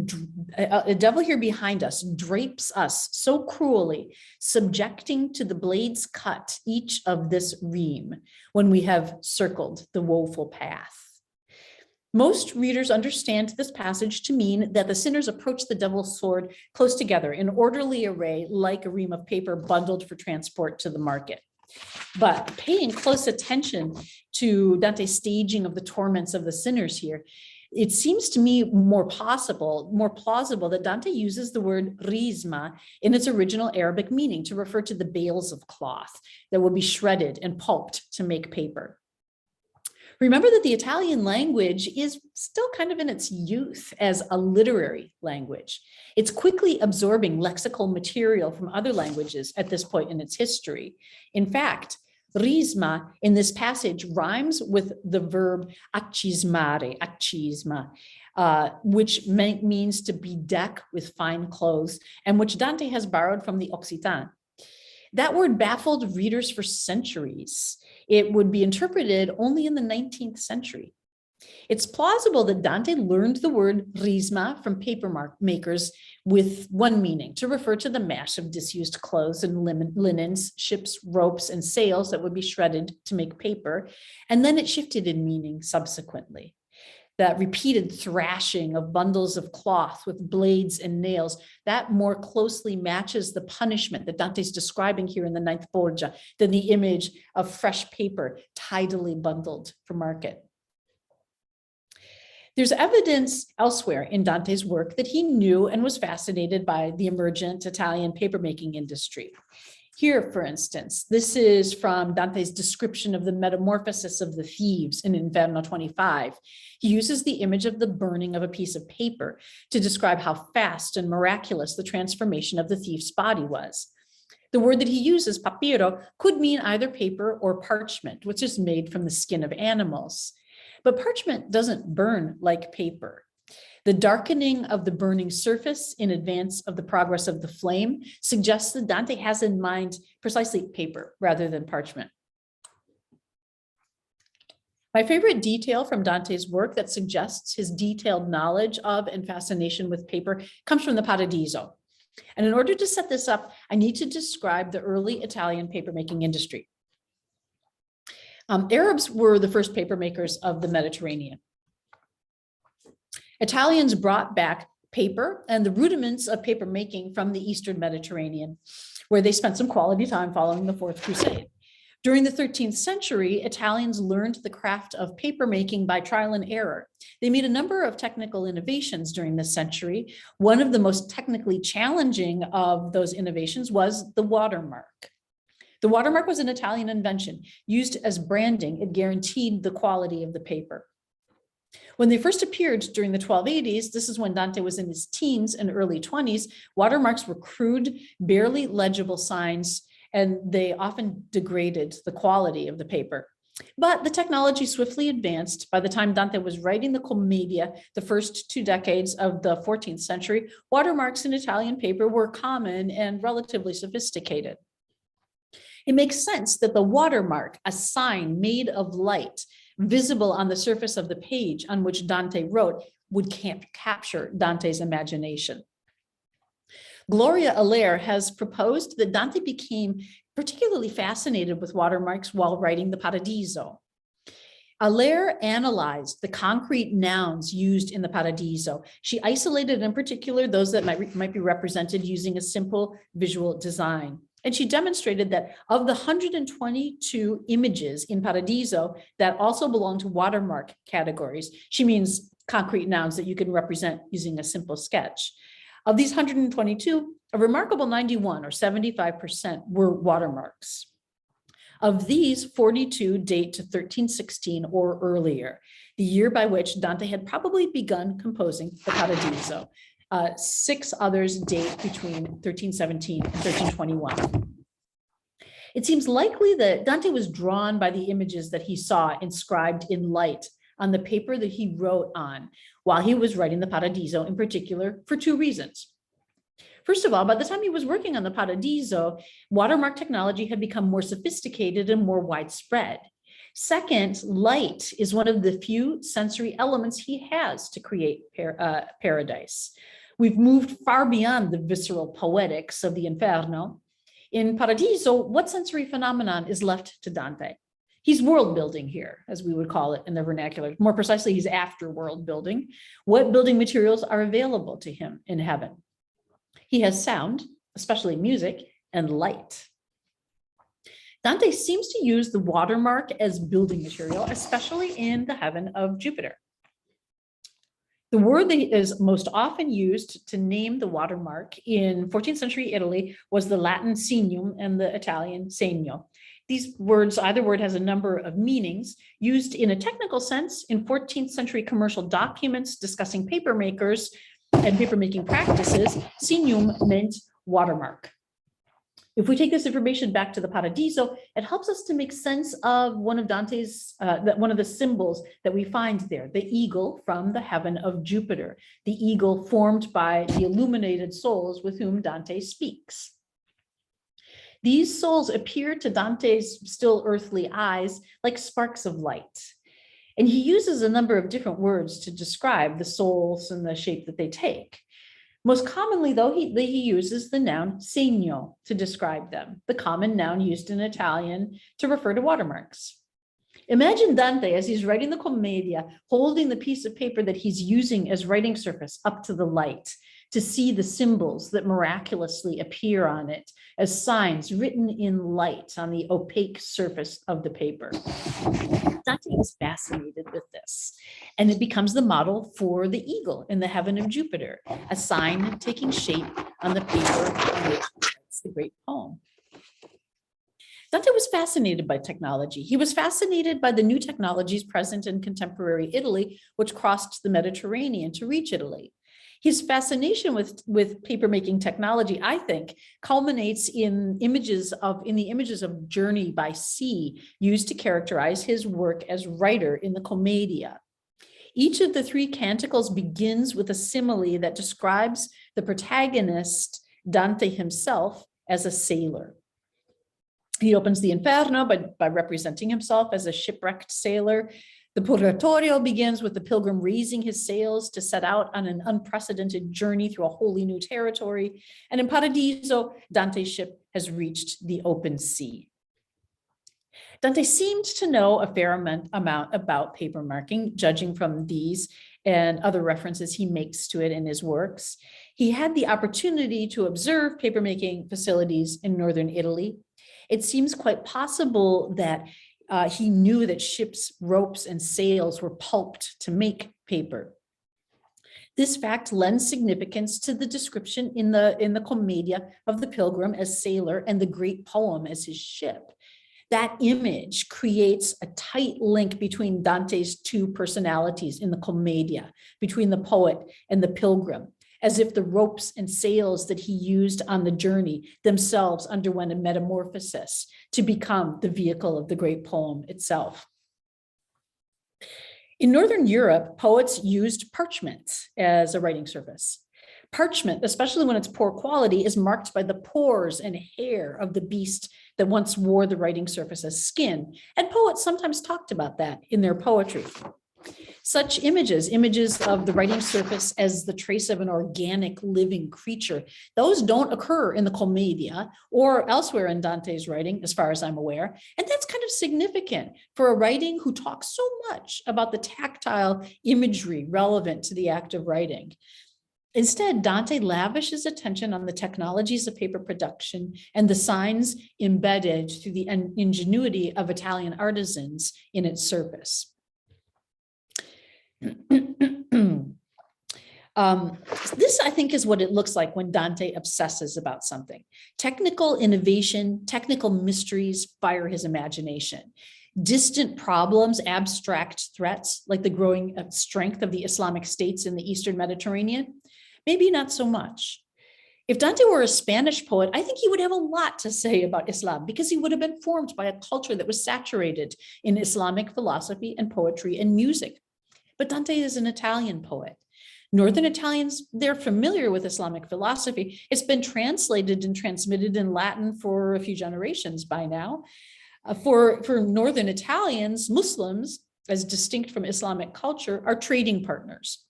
S4: behind us drapes us so cruelly, subjecting to the blade's cut each of this ream when we have circled the woeful path. Most readers understand this passage to mean that the sinners approach the devil's sword close together in orderly array, like a ream of paper bundled for transport to the market. But paying close attention to Dante's staging of the torments of the sinners here, it seems to me more plausible that Dante uses the word risma in its original Arabic meaning to refer to the bales of cloth that would be shredded and pulped to make paper. Remember that the Italian language is still kind of in its youth as a literary language. It's quickly absorbing lexical material from other languages at this point in its history. In fact, risma in this passage rhymes with the verb accismare, accisma, which means to bedeck with fine clothes, and which Dante has borrowed from the Occitan. That word baffled readers for centuries. It would be interpreted only in the 19th century. It's plausible that Dante learned the word risma from paper makers with one meaning, to refer to the mash of disused clothes and linens, ships, ropes, and sails that would be shredded to make paper. And then it shifted in meaning subsequently. That repeated thrashing of bundles of cloth with blades and nails, that more closely matches the punishment that Dante's describing here in the ninth Borgia than the image of fresh paper tidily bundled for market. There's evidence elsewhere in Dante's work that he knew and was fascinated by the emergent Italian papermaking industry. Here, for instance, this is from Dante's description of the metamorphosis of the thieves in Inferno 25. He uses the image of the burning of a piece of paper to describe how fast and miraculous the transformation of the thief's body was. The word that he uses, papiro, could mean either paper or parchment, which is made from the skin of animals. But parchment doesn't burn like paper. The darkening of the burning surface in advance of the progress of the flame suggests that Dante has in mind precisely paper rather than parchment. My favorite detail from Dante's work that suggests his detailed knowledge of and fascination with paper comes from the Paradiso. And in order to set this up, I need to describe the early Italian papermaking industry. Arabs were the first paper makers of the Mediterranean. Italians brought back paper and the rudiments of paper making from the Eastern Mediterranean, where they spent some quality time following the Fourth Crusade. During the 13th century, Italians learned the craft of paper making by trial and error. They made a number of technical innovations during this century. One of the most technically challenging of those innovations was the watermark. The watermark was an Italian invention. Used as branding, it guaranteed the quality of the paper. When they first appeared during the 1280s, this is when Dante was in his teens and early 20s, watermarks were crude, barely legible signs, and they often degraded the quality of the paper. But the technology swiftly advanced. By the time Dante was writing the Commedia, the first 2 decades of the 14th century, watermarks in Italian paper were common and relatively sophisticated. It makes sense that the watermark, a sign made of light, visible on the surface of the page on which Dante wrote, would capture Dante's imagination. Gloria Allaire has proposed that Dante became particularly fascinated with watermarks while writing the Paradiso. Allaire analyzed the concrete nouns used in the Paradiso. She isolated in particular those that might be represented using a simple visual design. And she demonstrated that of the 122 images in Paradiso that also belong to watermark categories, she means concrete nouns that you can represent using a simple sketch. Of these 122, a remarkable 91 or 75% were watermarks. Of these, 42 date to 1316 or earlier, the year by which Dante had probably begun composing the Paradiso. 6 others date between 1317 and 1321. It seems likely that Dante was drawn by the images that he saw inscribed in light on the paper that he wrote on while he was writing the Paradiso, in particular, for 2 reasons. First of all, by the time he was working on the Paradiso, watermark technology had become more sophisticated and more widespread. Second, light is one of the few sensory elements he has to create paradise. We've moved far beyond the visceral poetics of the Inferno. In Paradiso, what sensory phenomenon is left to Dante? He's world building here, as we would call it in the vernacular. More precisely, he's after world building. What building materials are available to him in heaven? He has sound, especially music, and light. Dante seems to use the watermark as building material, especially in the heaven of Jupiter. The word that is most often used to name the watermark in 14th century Italy was the Latin signum and the Italian segno. These words, either word has a number of meanings. Used in a technical sense in 14th century commercial documents discussing paper makers and papermaking practices, signum meant watermark. If we take this information back to the Paradiso, it helps us to make sense of one of Dante's, one of the symbols that we find there, the eagle from the heaven of Jupiter, the eagle formed by the illuminated souls with whom Dante speaks. These souls appear to Dante's still earthly eyes like sparks of light. And he uses a number of different words to describe the souls and the shape that they take. Most commonly, though, he uses the noun segno to describe them, the common noun used in Italian to refer to watermarks. Imagine Dante as he's writing the Commedia, holding the piece of paper that he's using as writing surface up to the light to see the symbols that miraculously appear on it as signs written in light on the opaque surface of the paper. Dante is fascinated with this, and it becomes the model for the eagle in the heaven of Jupiter, a sign taking shape on the paper on which he writes the great poem. Dante was fascinated by technology. He was fascinated by the new technologies present in contemporary Italy, which crossed the Mediterranean to reach Italy. His fascination with papermaking technology, I think, culminates in the images of journey by sea used to characterize his work as writer in the Commedia. Each of the 3 canticles begins with a simile that describes the protagonist, Dante himself, as a sailor. He opens the Inferno by representing himself as a shipwrecked sailor. The Purgatorio begins with the pilgrim raising his sails to set out on an unprecedented journey through a wholly new territory. And in Paradiso, Dante's ship has reached the open sea. Dante seemed to know a fair amount about papermarking, judging from these and other references he makes to it in his works. He had the opportunity to observe papermaking facilities in northern Italy. It seems quite possible that he knew that ships, ropes, and sails were pulped to make paper. This fact lends significance to the description in the Commedia of the pilgrim as sailor and the great poem as his ship. That image creates a tight link between Dante's 2 personalities in the Commedia, between the poet and the pilgrim. as if the ropes and sails that he used on the journey themselves underwent a metamorphosis to become the vehicle of the great poem itself. In Northern Europe, poets used parchment as a writing surface. Parchment, especially when it's poor quality, is marked by the pores and hair of the beast that once wore the writing surface as skin, and poets sometimes talked about that in their poetry. Such images of the writing surface as the trace of an organic living creature, those don't occur in the Commedia or elsewhere in Dante's writing, as far as I'm aware. And that's kind of significant for a writing who talks so much about the tactile imagery relevant to the act of writing. Instead, Dante lavishes attention on the technologies of paper production and the signs embedded through the ingenuity of Italian artisans in its surface. This, I think, is what it looks like when Dante obsesses about something. Technical innovation, technical mysteries fire his imagination. Distant problems, abstract threats, like the growing strength of the Islamic states in the Eastern Mediterranean, maybe not so much. If Dante were a Spanish poet, I think he would have a lot to say about Islam because he would have been formed by a culture that was saturated in Islamic philosophy and poetry and music. But Dante is an Italian poet. Northern Italians, they're familiar with Islamic philosophy. It's been translated and transmitted in Latin for a few generations by now. For Northern Italians, Muslims, as distinct from Islamic culture, are trading partners.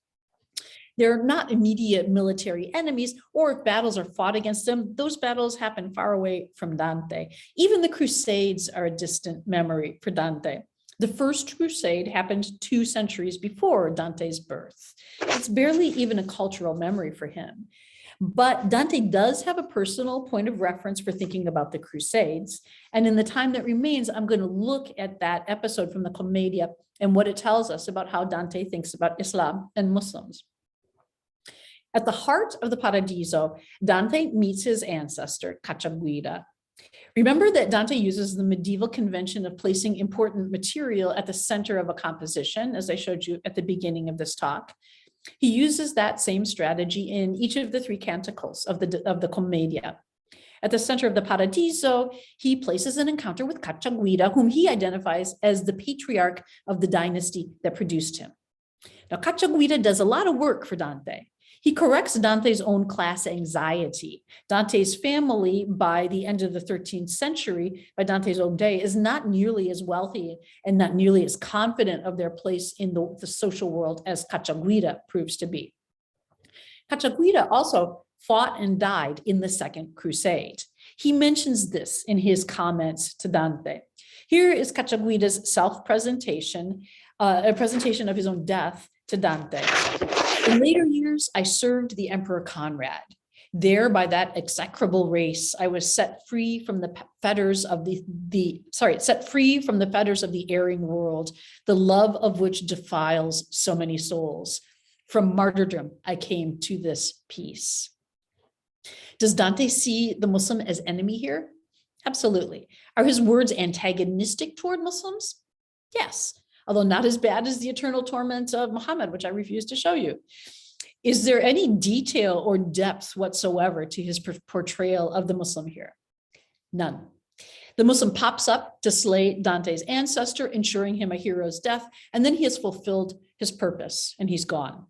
S4: They're not immediate military enemies, or if battles are fought against them, those battles happen far away from Dante. Even the Crusades are a distant memory for Dante. The first crusade happened 2 centuries before Dante's birth. It's barely even a cultural memory for him. But Dante does have a personal point of reference for thinking about the Crusades. And in the time that remains, I'm going to look at that episode from the Commedia and what it tells us about how Dante thinks about Islam and Muslims. At the heart of the Paradiso, Dante meets his ancestor, Cacciaguida. Remember that Dante uses the medieval convention of placing important material at the center of a composition, as I showed you at the beginning of this talk. He uses that same strategy in each of the 3 canticles of the Commedia. At the center of the Paradiso, he places an encounter with Cacciaguida, whom he identifies as the patriarch of the dynasty that produced him. Now, Cacciaguida does a lot of work for Dante. He corrects Dante's own class anxiety. Dante's family, by the end of the 13th century, by Dante's own day, is not nearly as wealthy and not nearly as confident of their place in the social world as Cacciaguida proves to be. Cacciaguida also fought and died in the Second Crusade. He mentions this in his comments to Dante. Here is Cacciaguida's self-presentation, a presentation of his own death to Dante. In later years, I served the Emperor Conrad. There, by that execrable race, I was set free from the fetters of the fetters of the erring world, the love of which defiles so many souls. From martyrdom, I came to this peace. Does Dante see the Muslim as enemy here? Absolutely. Are his words antagonistic toward Muslims? Yes. Although not as bad as the eternal torment of Muhammad, which I refuse to show you. Is there any detail or depth whatsoever to his portrayal of the Muslim here? None. The Muslim pops up to slay Dante's ancestor, ensuring him a hero's death, and then he has fulfilled his purpose and he's gone.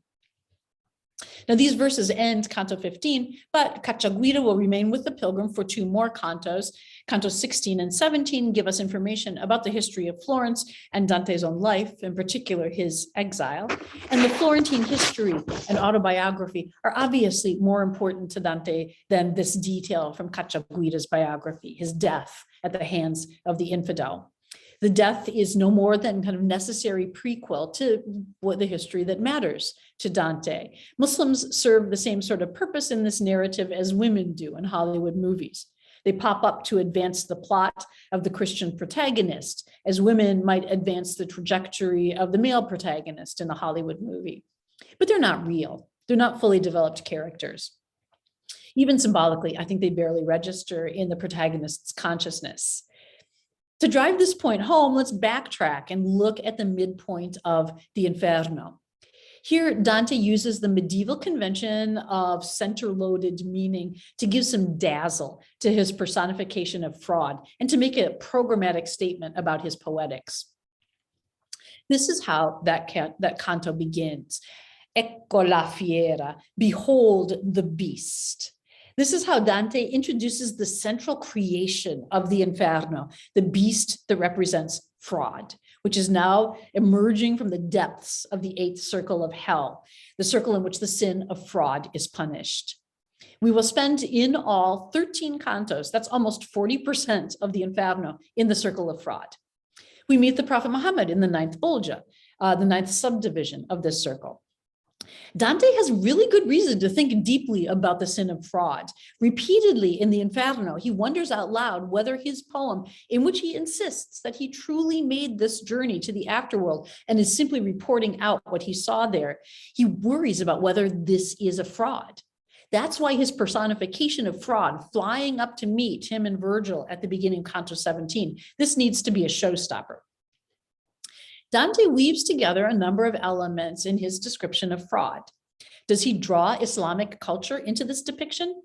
S4: Now, these verses end Canto 15, but Cacciaguida will remain with the pilgrim for 2 more cantos. Cantos 16 and 17 give us information about the history of Florence and Dante's own life, in particular his exile. And the Florentine history and autobiography are obviously more important to Dante than this detail from Cacciaguida's biography, his death at the hands of the infidel. The death is no more than kind of necessary prequel to the history that matters to Dante. Muslims serve the same sort of purpose in this narrative as women do in Hollywood movies. They pop up to advance the plot of the Christian protagonist, as women might advance the trajectory of the male protagonist in a Hollywood movie. But they're not real. They're not fully developed characters. Even symbolically, I think they barely register in the protagonist's consciousness. To drive this point home, let's backtrack and look at the midpoint of the Inferno. Here, Dante uses the medieval convention of center-loaded meaning to give some dazzle to his personification of fraud and to make a programmatic statement about his poetics. This is how that canto begins. Ecco la fiera, behold the beast. This is how Dante introduces the central creation of the Inferno, the beast that represents fraud, which is now emerging from the depths of the eighth circle of hell, the circle in which the sin of fraud is punished. We will spend in all 13 cantos, that's almost 40% of the Inferno, in the circle of fraud. We meet the Prophet Muhammad in the ninth Bolgia, the ninth subdivision of this circle. Dante has really good reason to think deeply about the sin of fraud. Repeatedly in the Inferno, he wonders out loud whether his poem, in which he insists that he truly made this journey to the afterworld and is simply reporting out what he saw there, he worries about whether this is a fraud. That's why his personification of fraud, flying up to meet him and Virgil at the beginning of Canto 17, this needs to be a showstopper. Dante weaves together a number of elements in his description of fraud. Does he draw Islamic culture into this depiction?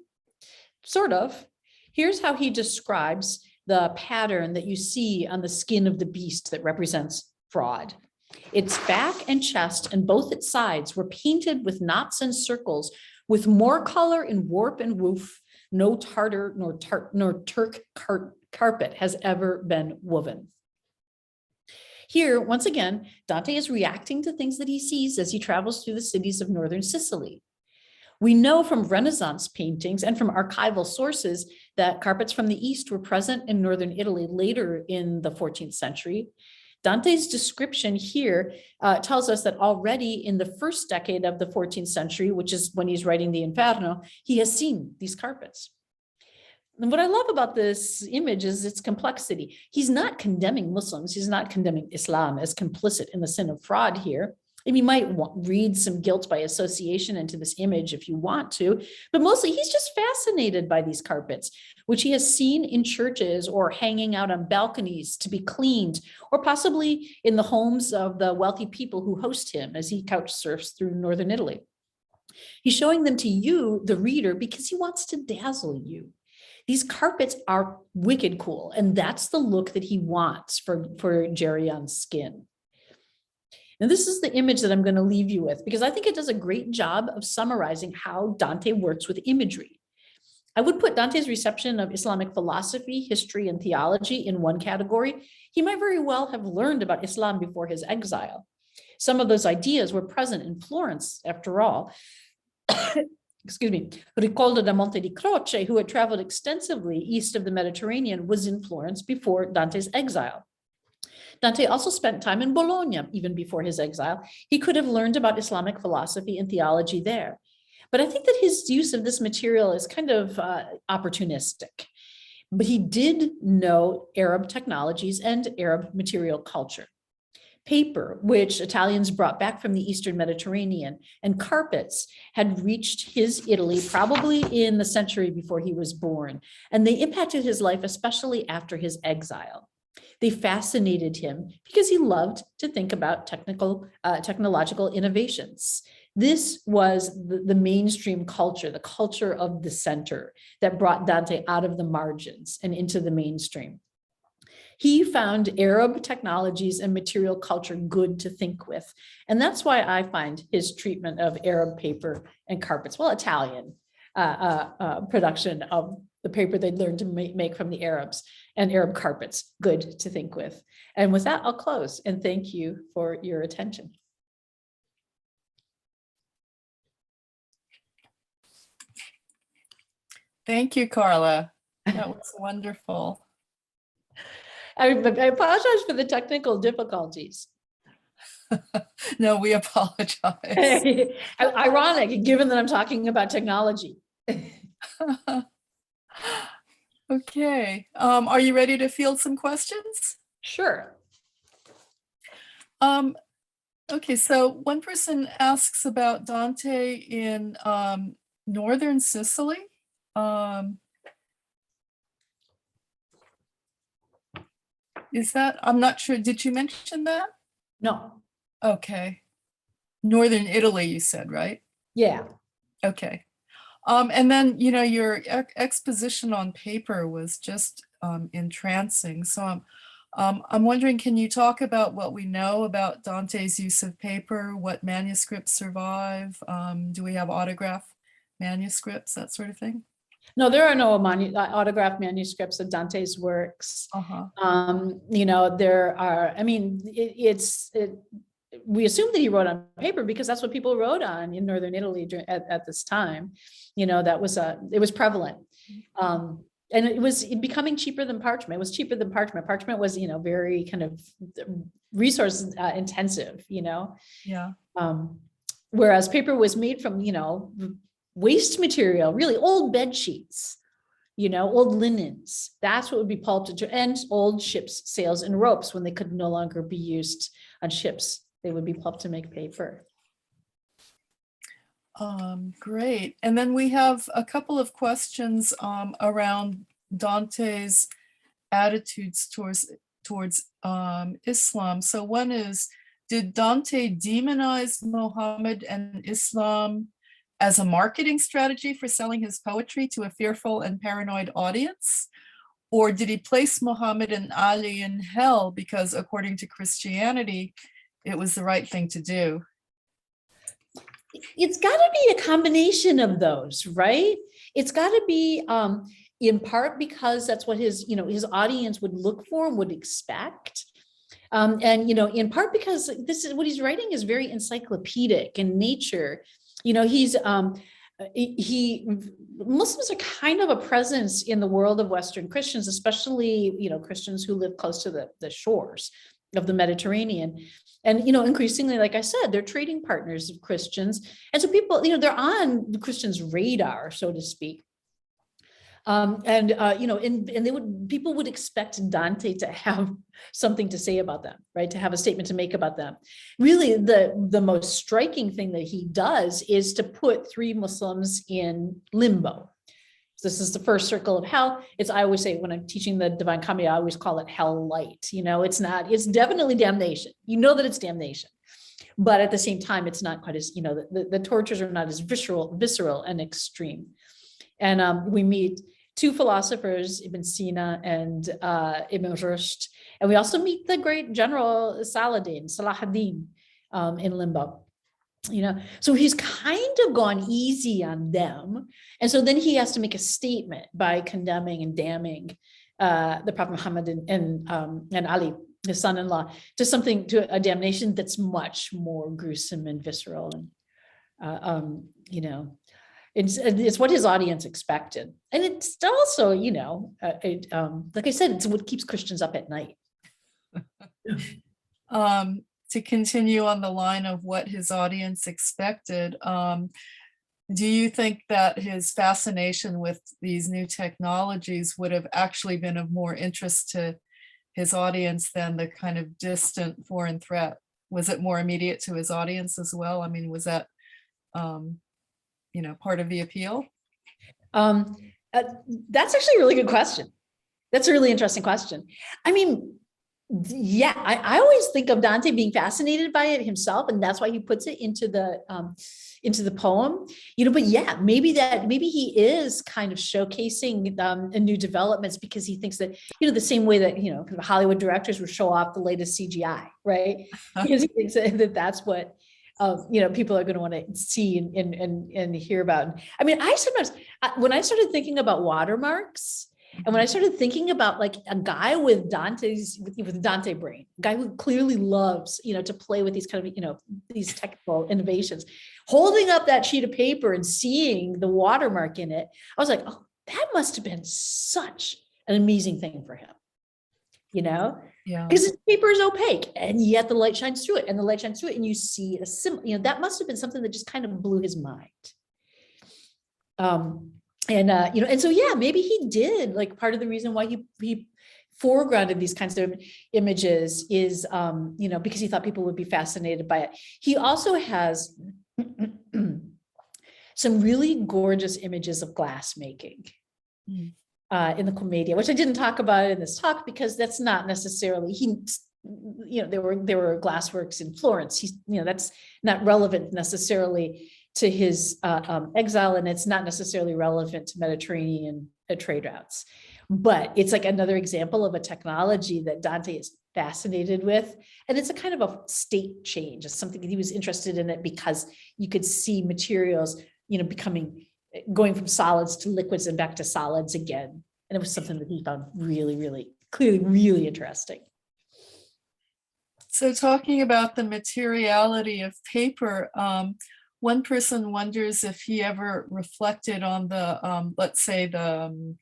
S4: Sort of. Here's how he describes the pattern that you see on the skin of the beast that represents fraud. Its back and chest and both its sides were painted with knots and circles, with more color in warp and woof. No Tartar nor Turk carpet has ever been woven. Here, once again, Dante is reacting to things that he sees as he travels through the cities of northern Sicily. We know from Renaissance paintings and from archival sources that carpets from the East were present in northern Italy later in the 14th century. Dante's description here tells us that already in the first decade of the 14th century, which is when he's writing the Inferno, he has seen these carpets. And what I love about this image is its complexity. He's not condemning Muslims. He's not condemning Islam as complicit in the sin of fraud here. And you might read some guilt by association into this image if you want to, but mostly he's just fascinated by these carpets, which he has seen in churches or hanging out on balconies to be cleaned, or possibly in the homes of the wealthy people who host him as he couch surfs through northern Italy. He's showing them to you, the reader, because he wants to dazzle you. These carpets are wicked cool, and that's the look that he wants for Gerion's skin. And this is the image that I'm going to leave you with, because I think it does a great job of summarizing how Dante works with imagery. I would put Dante's reception of Islamic philosophy, history, and theology in one category. He might very well have learned about Islam before his exile. Some of those ideas were present in Florence, after all. Excuse me, Ricoldo da Monte di Croce, who had traveled extensively east of the Mediterranean, was in Florence before Dante's exile. Dante also spent time in Bologna even before his exile. He could have learned about Islamic philosophy and theology there. But I think that his use of this material is kind of opportunistic. But he did know Arab technologies and Arab material culture. Paper, which Italians brought back from the Eastern Mediterranean, and carpets had reached his Italy probably in the century before he was born, and they impacted his life, especially after his exile. They fascinated him because he loved to think about technological innovations. This was the mainstream culture, the culture of the center that brought Dante out of the margins and into the mainstream. He found Arab technologies and material culture good to think with. And that's why I find his treatment of Arab paper and carpets, well, Italian production of the paper they'd learned to make from the Arabs and Arab carpets, good to think with. And with that, I'll close and thank you for your attention.
S2: Thank you, Carla. That was wonderful.
S4: I apologize for the technical difficulties.
S2: No, we apologize.
S4: Ironic, given that I'm talking about technology.
S2: Okay, are you ready to field some questions?
S4: Sure.
S2: Okay, so one person asks about Dante in northern Sicily. Is that, I'm not sure, did you mention that?
S4: No.
S2: Okay. Northern Italy, you said, right?
S4: Yeah.
S2: Okay. And then, you know, your exposition on paper was just entrancing. So I'm wondering, can you talk about what we know about Dante's use of paper? What manuscripts survive? Do we have autograph manuscripts, that sort of thing?
S4: No, there are no autographed manuscripts of Dante's works.
S2: Uh-huh.
S4: You know, there are, I mean, we assume that he wrote on paper because that's what people wrote on in Northern Italy at this time. You know, it was prevalent. And it was becoming cheaper than parchment. It was cheaper than parchment. Parchment was, you know, very kind of resource intensive, you know.
S2: Yeah.
S4: Whereas paper was made from, you know, waste material, really old bed sheets, you know, old linens. That's what would be pulped into, and old ships' sails and ropes when they could no longer be used on ships. They would be pulped to make paper.
S2: Great. And then we have a couple of questions around Dante's attitudes towards Islam. So one is, did Dante demonize Muhammad and Islam as a marketing strategy for selling his poetry to a fearful and paranoid audience? Or did he place Muhammad and Ali in hell because, according to Christianity, it was the right thing to do?
S4: It's got to be a combination of those, right? It's got to be in part because that's what his audience would look for, would expect. And, you know, in part because this is what he's writing is very encyclopedic in nature. You know, Muslims are kind of a presence in the world of Western Christians, especially, you know, Christians who live close to the shores of the Mediterranean. And, you know, increasingly, like I said, they're trading partners of Christians. And so people, you know, they're on the Christians' radar, so to speak. You know, and people would expect Dante to have something to say about them, right? To have a statement to make about them. Really, the most striking thing that he does is to put 3 Muslims in limbo. This is the first circle of hell. I always say when I'm teaching the Divine Comedy, I always call it hell light. You know, it's definitely damnation. You know that it's damnation. But at the same time, it's not quite as, you know, the tortures are not as visceral and extreme. And we meet 2 philosophers, Ibn Sina and Ibn Rushd. And we also meet the great general Salahuddin in limbo. You know, so he's kind of gone easy on them. And so then he has to make a statement by condemning and damning the Prophet Muhammad and Ali, his son-in-law, to a damnation that's much more gruesome and visceral. And, you know, it's what his audience expected. And it's also, you know, like I said, it's what keeps Christians up at night.
S2: To continue on the line of what his audience expected, do you think that his fascination with these new technologies would have actually been of more interest to his audience than the kind of distant foreign threat? Was it more immediate to his audience as well? I mean, was that, you know, part of the appeal?
S4: That's actually a really good question. That's a really interesting question. I mean, yeah, I always think of Dante being fascinated by it himself, and that's why he puts it into the poem. You know, but yeah, maybe he is kind of showcasing new developments because he thinks that, you know, the same way that, you know, kind of Hollywood directors would show off the latest CGI, right? Because he thinks that that's what you know, people are going to want to see and hear about. I mean, when I started thinking about watermarks. And when I started thinking about like a guy with Dante brain, a guy who clearly loves, you know, to play with these kind of, you know, these technical innovations, holding up that sheet of paper and seeing the watermark in it, I was like, oh, that must have been such an amazing thing for him, you know?
S2: Yeah.
S4: Because his paper is opaque and yet the light shines through it and you see you know, that must have been something that just kind of blew his mind. You know, and so, yeah, maybe he did, like, part of the reason why he foregrounded these kinds of images is, you know, because he thought people would be fascinated by it. He also has some really gorgeous images of glass making in the Commedia, which I didn't talk about in this talk because that's not necessarily, he there were glassworks in Florence. That's not relevant necessarily to his exile, and it's not necessarily relevant to Mediterranean trade routes. But it's like another example of a technology that Dante is fascinated with. And it's a kind of a state change. It's something that he was interested in it because you could see materials, going from solids to liquids and back to solids again. And it was something that he found really, really clearly, really interesting.
S2: So talking about the materiality of paper, one person wonders if he ever reflected on the, let's say the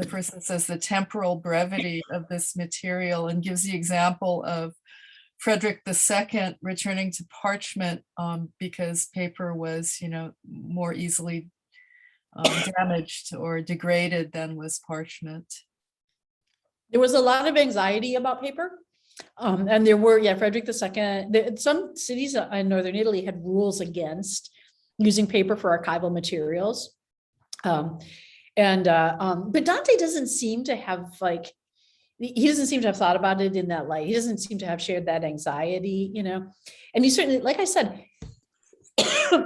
S2: person says the temporal brevity of this material, and gives the example of Frederick II returning to parchment because paper was, more easily damaged or degraded than was parchment.
S4: There was a lot of anxiety about paper. And there were, Frederick II, some cities in Northern Italy had rules against using paper for archival materials. But Dante doesn't seem to have he doesn't seem to have thought about it in that light. He doesn't seem to have shared that anxiety, and he certainly, like I said,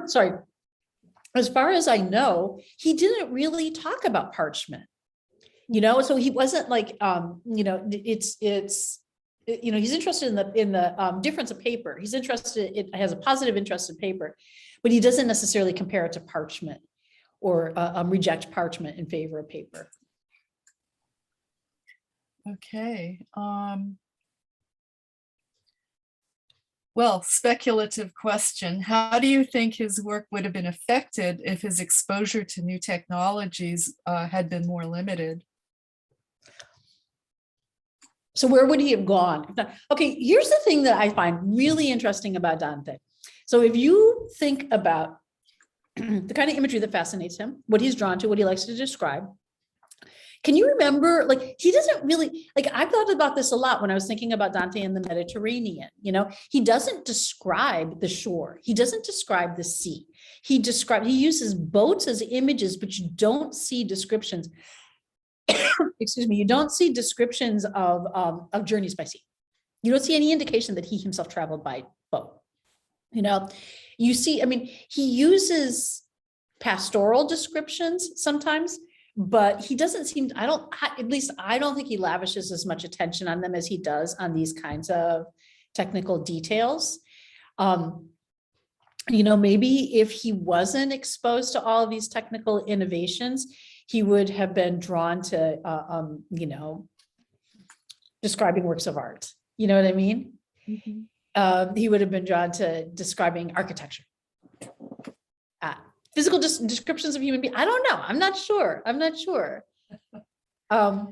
S4: sorry, as far as I know, he didn't really talk about parchment, so he wasn't he's interested in the difference of paper. He's interested, it has a positive interest in paper, but he doesn't necessarily compare it to parchment or reject parchment in favor of paper.
S2: Okay. Well, speculative question. How do you think his work would have been affected if his exposure to new technologies had been more limited?
S4: So where would he have gone? Okay, here's the thing that I find really interesting about Dante. So if you think about the kind of imagery that fascinates him, what he's drawn to, what he likes to describe, can you remember, he doesn't really, I've thought about this a lot when I was thinking about Dante in the Mediterranean, he doesn't describe the shore. He doesn't describe the sea. He uses boats as images, but you don't see descriptions. Excuse me, you don't see descriptions of journeys by sea. You don't see any indication that he himself traveled by boat. You see, he uses pastoral descriptions sometimes, but he doesn't seem, I don't think he lavishes as much attention on them as he does on these kinds of technical details. Maybe if he wasn't exposed to all of these technical innovations, he would have been drawn to, describing works of art. You know what I mean? Mm-hmm. He would have been drawn to describing architecture. Physical descriptions of human beings. I don't know. I'm not sure.
S2: Can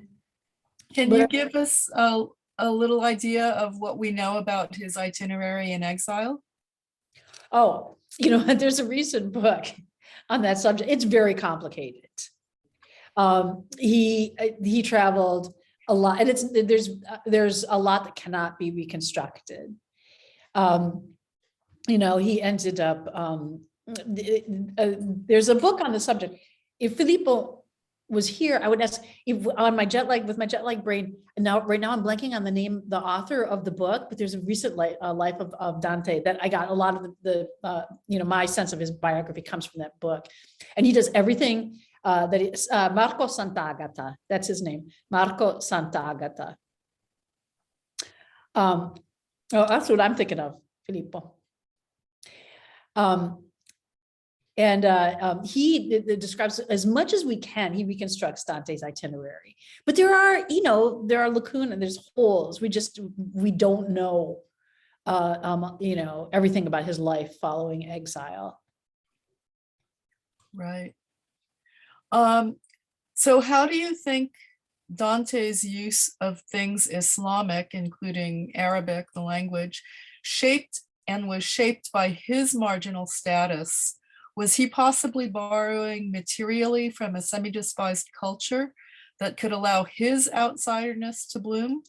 S2: you give us a little idea of what we know about his itinerary in exile?
S4: Oh, there's a recent book on that subject. It's very complicated. He traveled a lot, and there's a lot that cannot be reconstructed. He ended up. There's a book on the subject. If Filippo was here, I would ask if on my jet lag brain. And right now I'm blanking on the author of the book, but there's a recent life of Dante that I got a lot of the my sense of his biography comes from that book, and he does everything that is Marco Sant'Agata. That's his name, Marco Sant'Agata. That's what I'm thinking of, Filippo. He describes as much as we can, he reconstructs Dante's itinerary. But there are lacunae, there's holes. We don't know, everything about his life following exile.
S2: Right. So how do you think Dante's use of things Islamic, including Arabic, the language, was shaped by his marginal status? Was he possibly borrowing materially from a semi-despised culture that could allow his outsiderness to bloom?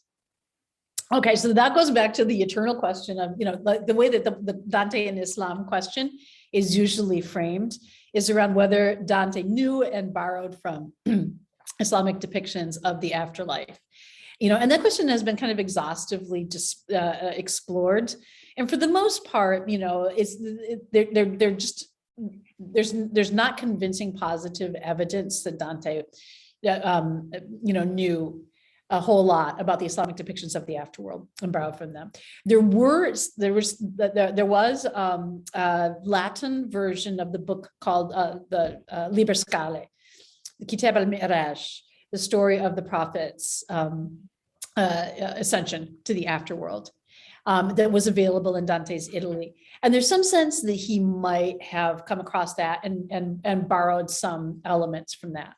S4: Okay, so that goes back to the eternal question of, the way that the Dante and Islam question is usually framed is around whether Dante knew and borrowed from Islamic depictions of the afterlife. And that question has been kind of exhaustively just explored. And for the most part, they're just, there's not convincing positive evidence that Dante, knew a whole lot about the Islamic depictions of the afterworld and borrowed from them. There was a Latin version of the book called the Liber Scale, the Kitab al-Mi'raj, the story of the prophet's ascension to the afterworld, that was available in Dante's Italy. And there's some sense that he might have come across that and borrowed some elements from that.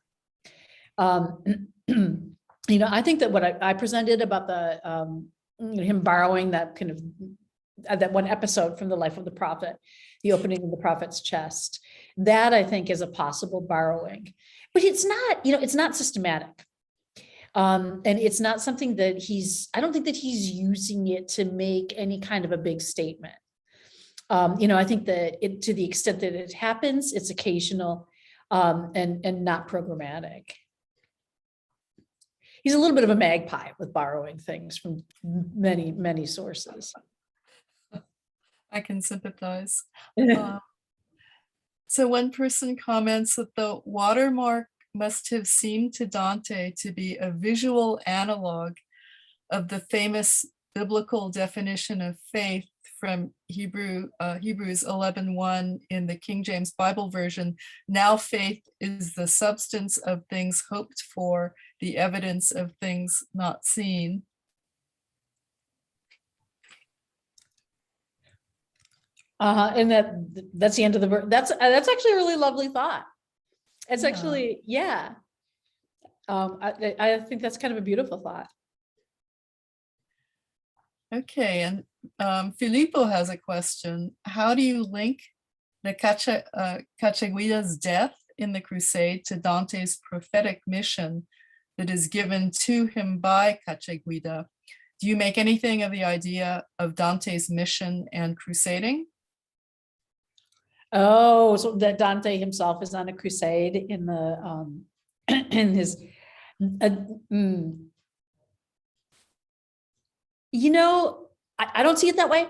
S4: I think that what I presented about the him borrowing that kind of that one episode from the life of the prophet, the opening of the prophet's chest, that I think is a possible borrowing, but it's not, it's not systematic. And it's not something that I don't think that he's using it to make any kind of a big statement. I think that to the extent that it happens, it's occasional and not programmatic. He's a little bit of a magpie with borrowing things from many, many sources.
S2: I can sympathize. So one person comments that the watermark must have seemed to Dante to be a visual analog of the famous biblical definition of faith from Hebrews 11:1 in the King James Bible version. Now faith is the substance of things hoped for, the evidence of things not seen.
S4: And that's the end of the verse. That's actually a really lovely thought. It's actually, yeah. I think that's kind of a beautiful thought.
S2: Okay, and Filippo has a question. How do you link the Cacciaguida's death in the crusade to Dante's prophetic mission that is given to him by Cacciaguida? Do you make anything of the idea of Dante's mission and crusading?
S4: Oh, so that Dante himself is on a crusade in the in his I don't see it that way.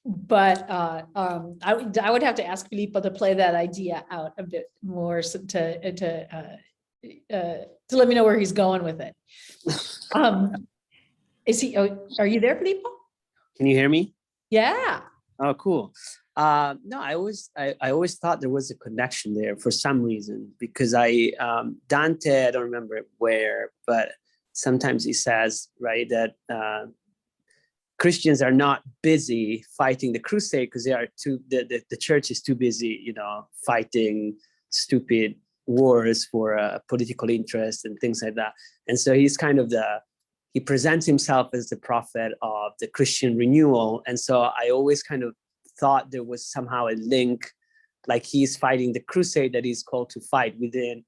S4: But I would have to ask Filippo to play that idea out a bit more to let me know where he's going with it. Is he? Are you there, Filippo?
S1: Can you hear me?
S4: Yeah.
S1: Oh, cool. No, I always thought there was a connection there for some reason, because Dante, I don't remember where, but sometimes he says, right, that Christians are not busy fighting the crusade because the church is too busy, fighting stupid wars for political interest and things like that. And so he's kind of he presents himself as the prophet of the Christian renewal. And so I always kind of thought there was somehow a link, like he's fighting the crusade that he's called to fight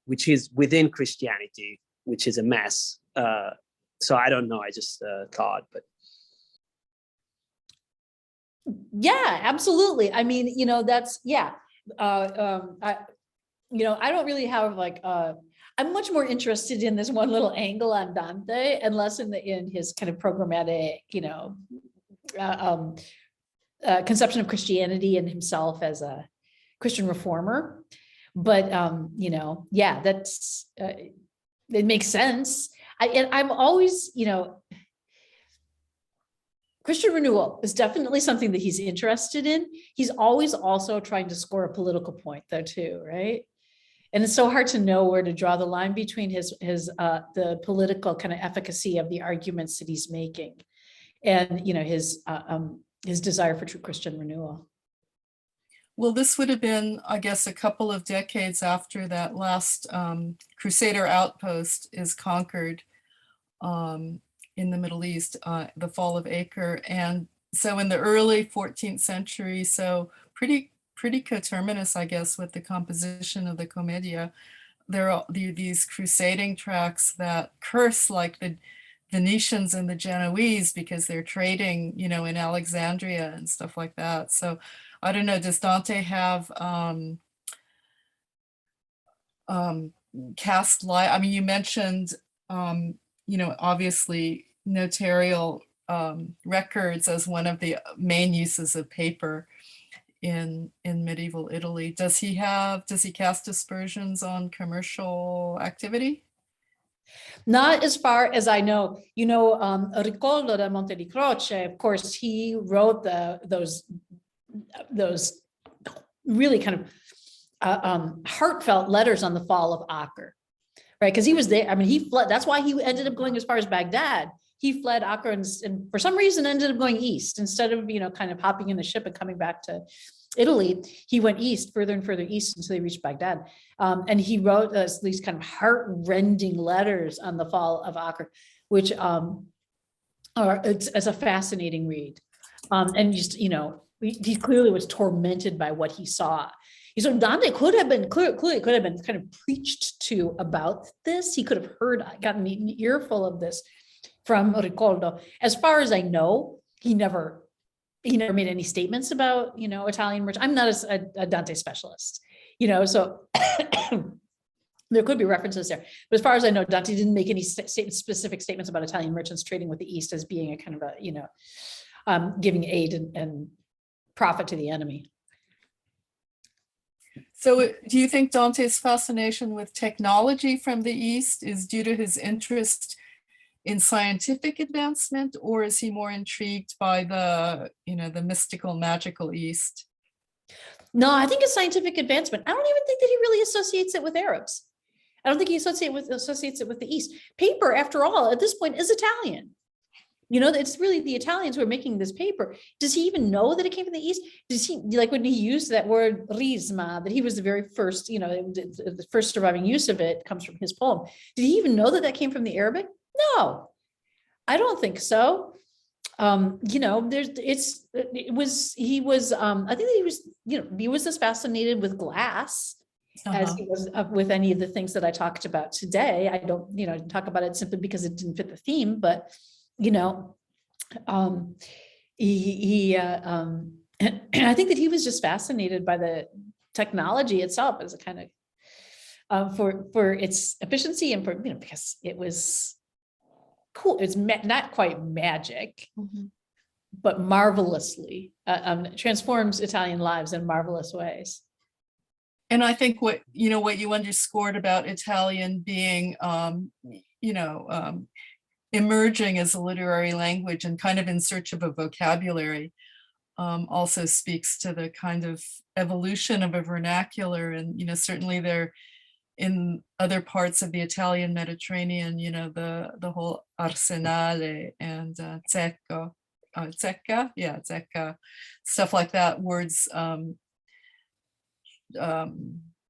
S1: which is within Christianity, which is a mess. So I don't know, I just thought, but.
S4: Yeah, absolutely. I mean, that's, yeah. I don't really have I'm much more interested in this one little angle on Dante and less in his kind of programmatic, conception of Christianity and himself as a Christian reformer. But, yeah, that's, it makes sense. I'm always, Christian renewal is definitely something that he's interested in. He's always also trying to score a political point though too, right? And it's so hard to know where to draw the line between the political kind of efficacy of the arguments that he's making and, his desire for true Christian renewal.
S2: Well, this would have been, I guess, a couple of decades after that last Crusader outpost is conquered in the Middle East, the fall of Acre. And so in the early 14th century, so pretty coterminous, I guess, with the composition of the Commedia, there are these crusading tracts that curse like the Venetians and the Genoese because they're trading, in Alexandria and stuff like that. So I don't know, does Dante have cast light? I mean, you mentioned obviously notarial records as one of the main uses of paper in medieval Italy. Does he cast aspersions on commercial activity?
S4: Not as far as I know. Ricordo da Monte di Croce, of course, he wrote those really kind of heartfelt letters on the fall of Acre, right? Because he was there. I mean, he fled. That's why he ended up going as far as Baghdad. He fled Acre and for some reason ended up going east instead of, kind of hopping in the ship and coming back to Italy. He went east, further and further east until he reached Baghdad. And he wrote these kind of heart-rending letters on the fall of Acre, which it's a fascinating read. And just, he clearly was tormented by what he saw. So Dante could have been clearly could have been kind of preached to about this. He could have gotten an earful of this from Ricordo. As far as I know, he never made any statements about, Italian merchants. I'm not a Dante specialist, so there could be references there. But as far as I know, Dante didn't make any specific statements about Italian merchants trading with the East as being a kind of a, giving aid and profit to the enemy.
S2: So do you think Dante's fascination with technology from the East is due to his interest in scientific advancement, or is he more intrigued by the mystical, magical East?
S4: No, I think it's scientific advancement. I don't even think that he really associates it with Arabs. I don't think he associates it with the East. Paper, after all, at this point is Italian. It's really the Italians who are making this paper. Does he even know that it came from the East? Does he, like when he used that word risma, that he was the very first, the first surviving use of it comes from his poem. Did he even know that that came from the Arabic? No, I don't think so. I think that he was as fascinated with glass as he was with any of the things that I talked about today. I don't, talk about it simply because it didn't fit the theme, but, I think that he was just fascinated by the technology itself as a kind of, for its efficiency and for, because it was cool. It's not quite magic, but marvelously transforms Italian lives in marvelous ways.
S2: And I think what you underscored about Italian being, emerging as a literary language and kind of in search of a vocabulary, also speaks to the kind of evolution of a vernacular. And, certainly there in other parts of the Italian Mediterranean, the whole arsenale and zecca, stuff like that, words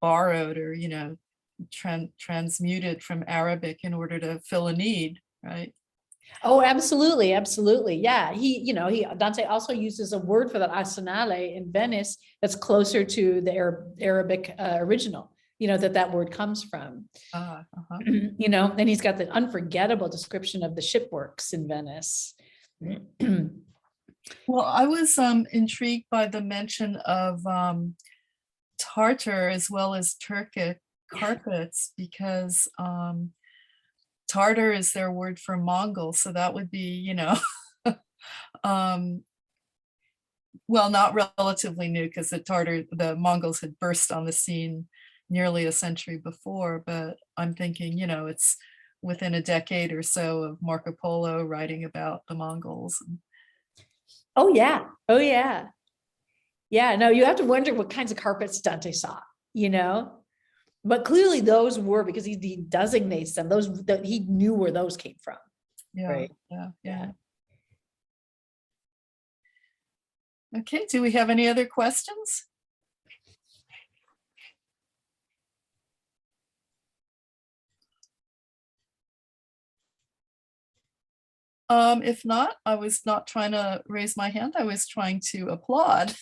S2: borrowed or, transmuted from Arabic in order to fill a need, right?
S4: Oh, absolutely. Absolutely. Yeah. Dante also uses a word for that arsenale in Venice that's closer to the Arabic original, that word comes from, and he's got the unforgettable description of the shipworks in Venice.
S2: Well, I was intrigued by the mention of Tartar as well as Turkic carpets, because Tartar is their word for Mongol, so that would be, well, not relatively new, because the Mongols had burst on the scene nearly a century before, but I'm thinking, it's within a decade or so of Marco Polo writing about the Mongols.
S4: Oh yeah. Yeah, no, you have to wonder what kinds of carpets Dante saw, but clearly those were, because he designates them, those that he knew where those came from.
S2: Yeah,
S4: right.
S2: Yeah. Okay, do we have any other questions? If not, I was not trying to raise my hand. I was trying to applaud.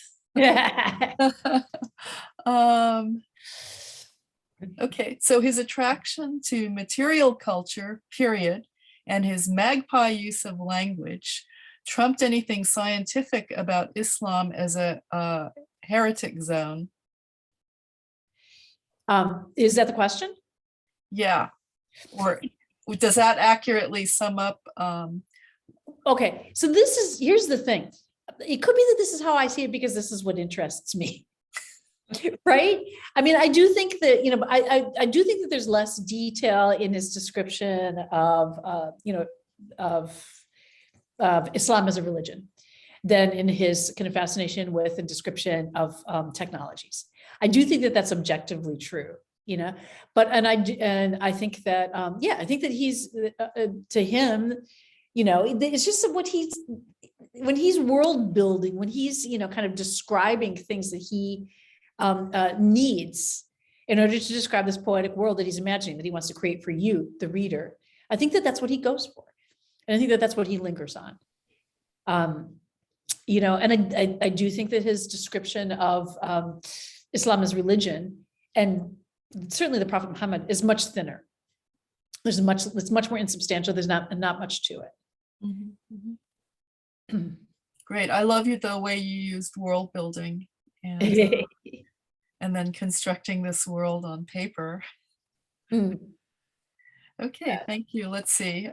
S2: Okay, so his attraction to material culture, period, and his magpie use of language trumped anything scientific about Islam as a heretic zone.
S4: Is that the question?
S2: Yeah, or Does that accurately sum up?
S4: Okay, so here's the thing. It could be that this is how I see it because this is what interests me. Right? I mean, I do think that, I do think that there's less detail in his description of, of Islam as a religion than in his kind of fascination with and description of technologies. I do think that that's objectively true, but, and I think that, I think that he's, to him, it's just what when he's world building, when he's, kind of describing things that he needs in order to describe this poetic world that he's imagining, that he wants to create for you, the reader. I think that that's what he goes for. And I think that that's what he lingers on. And I do think that his description of Islam as religion, and certainly the Prophet Muhammad, is much thinner. It's much more insubstantial. There's not much to it.
S2: Mm-hmm. Mm-hmm. Great. I love the way you used world building and then constructing this world on paper.
S4: Mm.
S2: Okay, thank you. Let's see.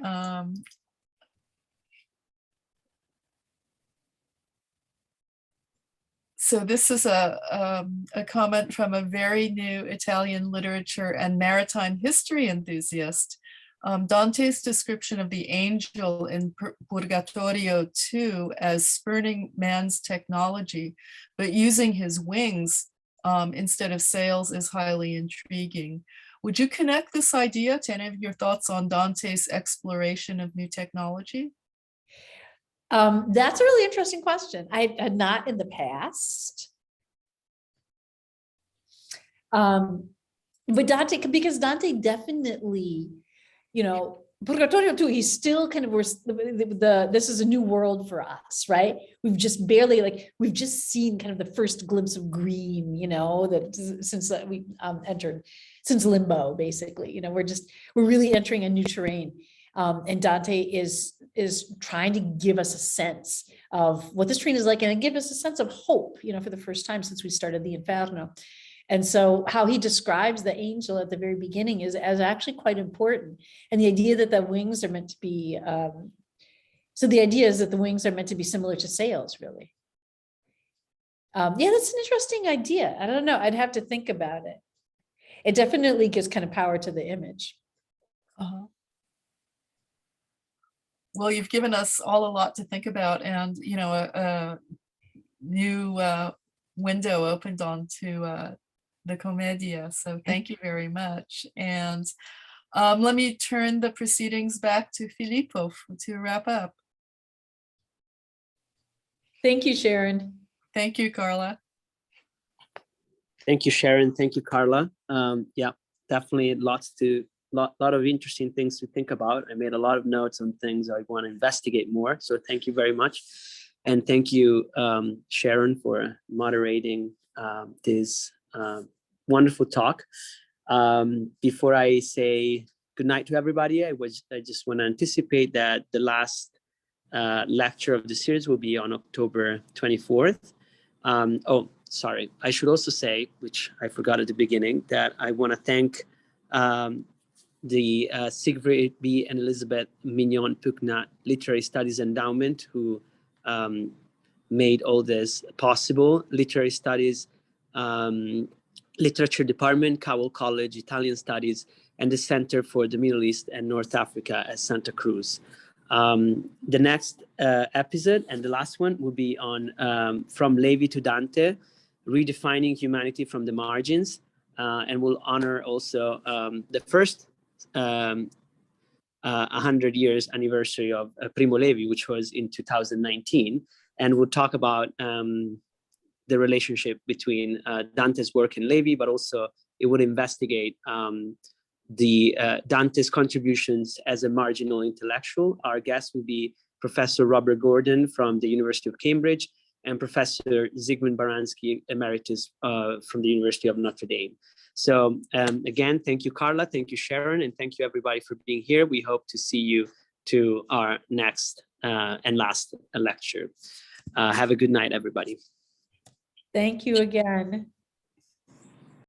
S2: So this is a comment from a very new Italian literature and maritime history enthusiast. Dante's description of the angel in Purgatorio 2 as spurning man's technology, but using his wings instead of sails is highly intriguing. Would you connect this idea to any of your thoughts on Dante's exploration of new technology?
S4: That's a really interesting question. I had not in the past. But Dante, because Dante definitely, Purgatorio 2, he's still kind of, this is a new world for us, right? We've just barely, we've just seen kind of the first glimpse of green, that since we entered, since limbo, basically, we're really entering a new terrain. And Dante is trying to give us a sense of what this terrain is like, and give us a sense of hope, for the first time since we started the Inferno. And so how he describes the angel at the very beginning is actually quite important. And the idea that the wings are meant to be, so the idea is that the wings are meant to be similar to sails, really. That's an interesting idea. I don't know. I'd have to think about it. It definitely gives kind of power to the image.
S2: Uh-huh. Well, you've given us all a lot to think about, and a new window opened onto the Commedia. So thank you very much. And let me turn the proceedings back to Filippo to wrap up.
S4: Thank you, Sharon.
S2: Thank you, Carla.
S1: Thank you, Sharon. Thank you, Carla. Definitely lot of interesting things to think about. I made a lot of notes on things I want to investigate more. So thank you very much. And thank you, Sharon, for moderating this wonderful talk. Before I say good night to everybody, I just want to anticipate that the last lecture of the series will be on October 24th. Sorry, I should also say, which I forgot at the beginning, that I want to thank the Siegfried B. and Elizabeth Mignon Pugna Literary Studies Endowment, who made all this possible. Literary Studies, Literature Department, Cowell College, Italian Studies, and the Center for the Middle East and North Africa at Santa Cruz. The next episode, and the last one, will be on From Levi to Dante, Redefining Humanity from the Margins, and we'll honor also the first 100 years anniversary of Primo Levi, which was in 2019, and we'll talk about the relationship between Dante's work and Levi, but also it would investigate Dante's contributions as a marginal intellectual. Our guest will be Professor Robert Gordon from the University of Cambridge and Professor Zygmunt Baranski, Emeritus from the University of Notre Dame. So again, thank you, Carla, thank you, Sharon, and thank you everybody for being here. We hope to see you to our next and last lecture. Have a good night, everybody.
S4: Thank you again.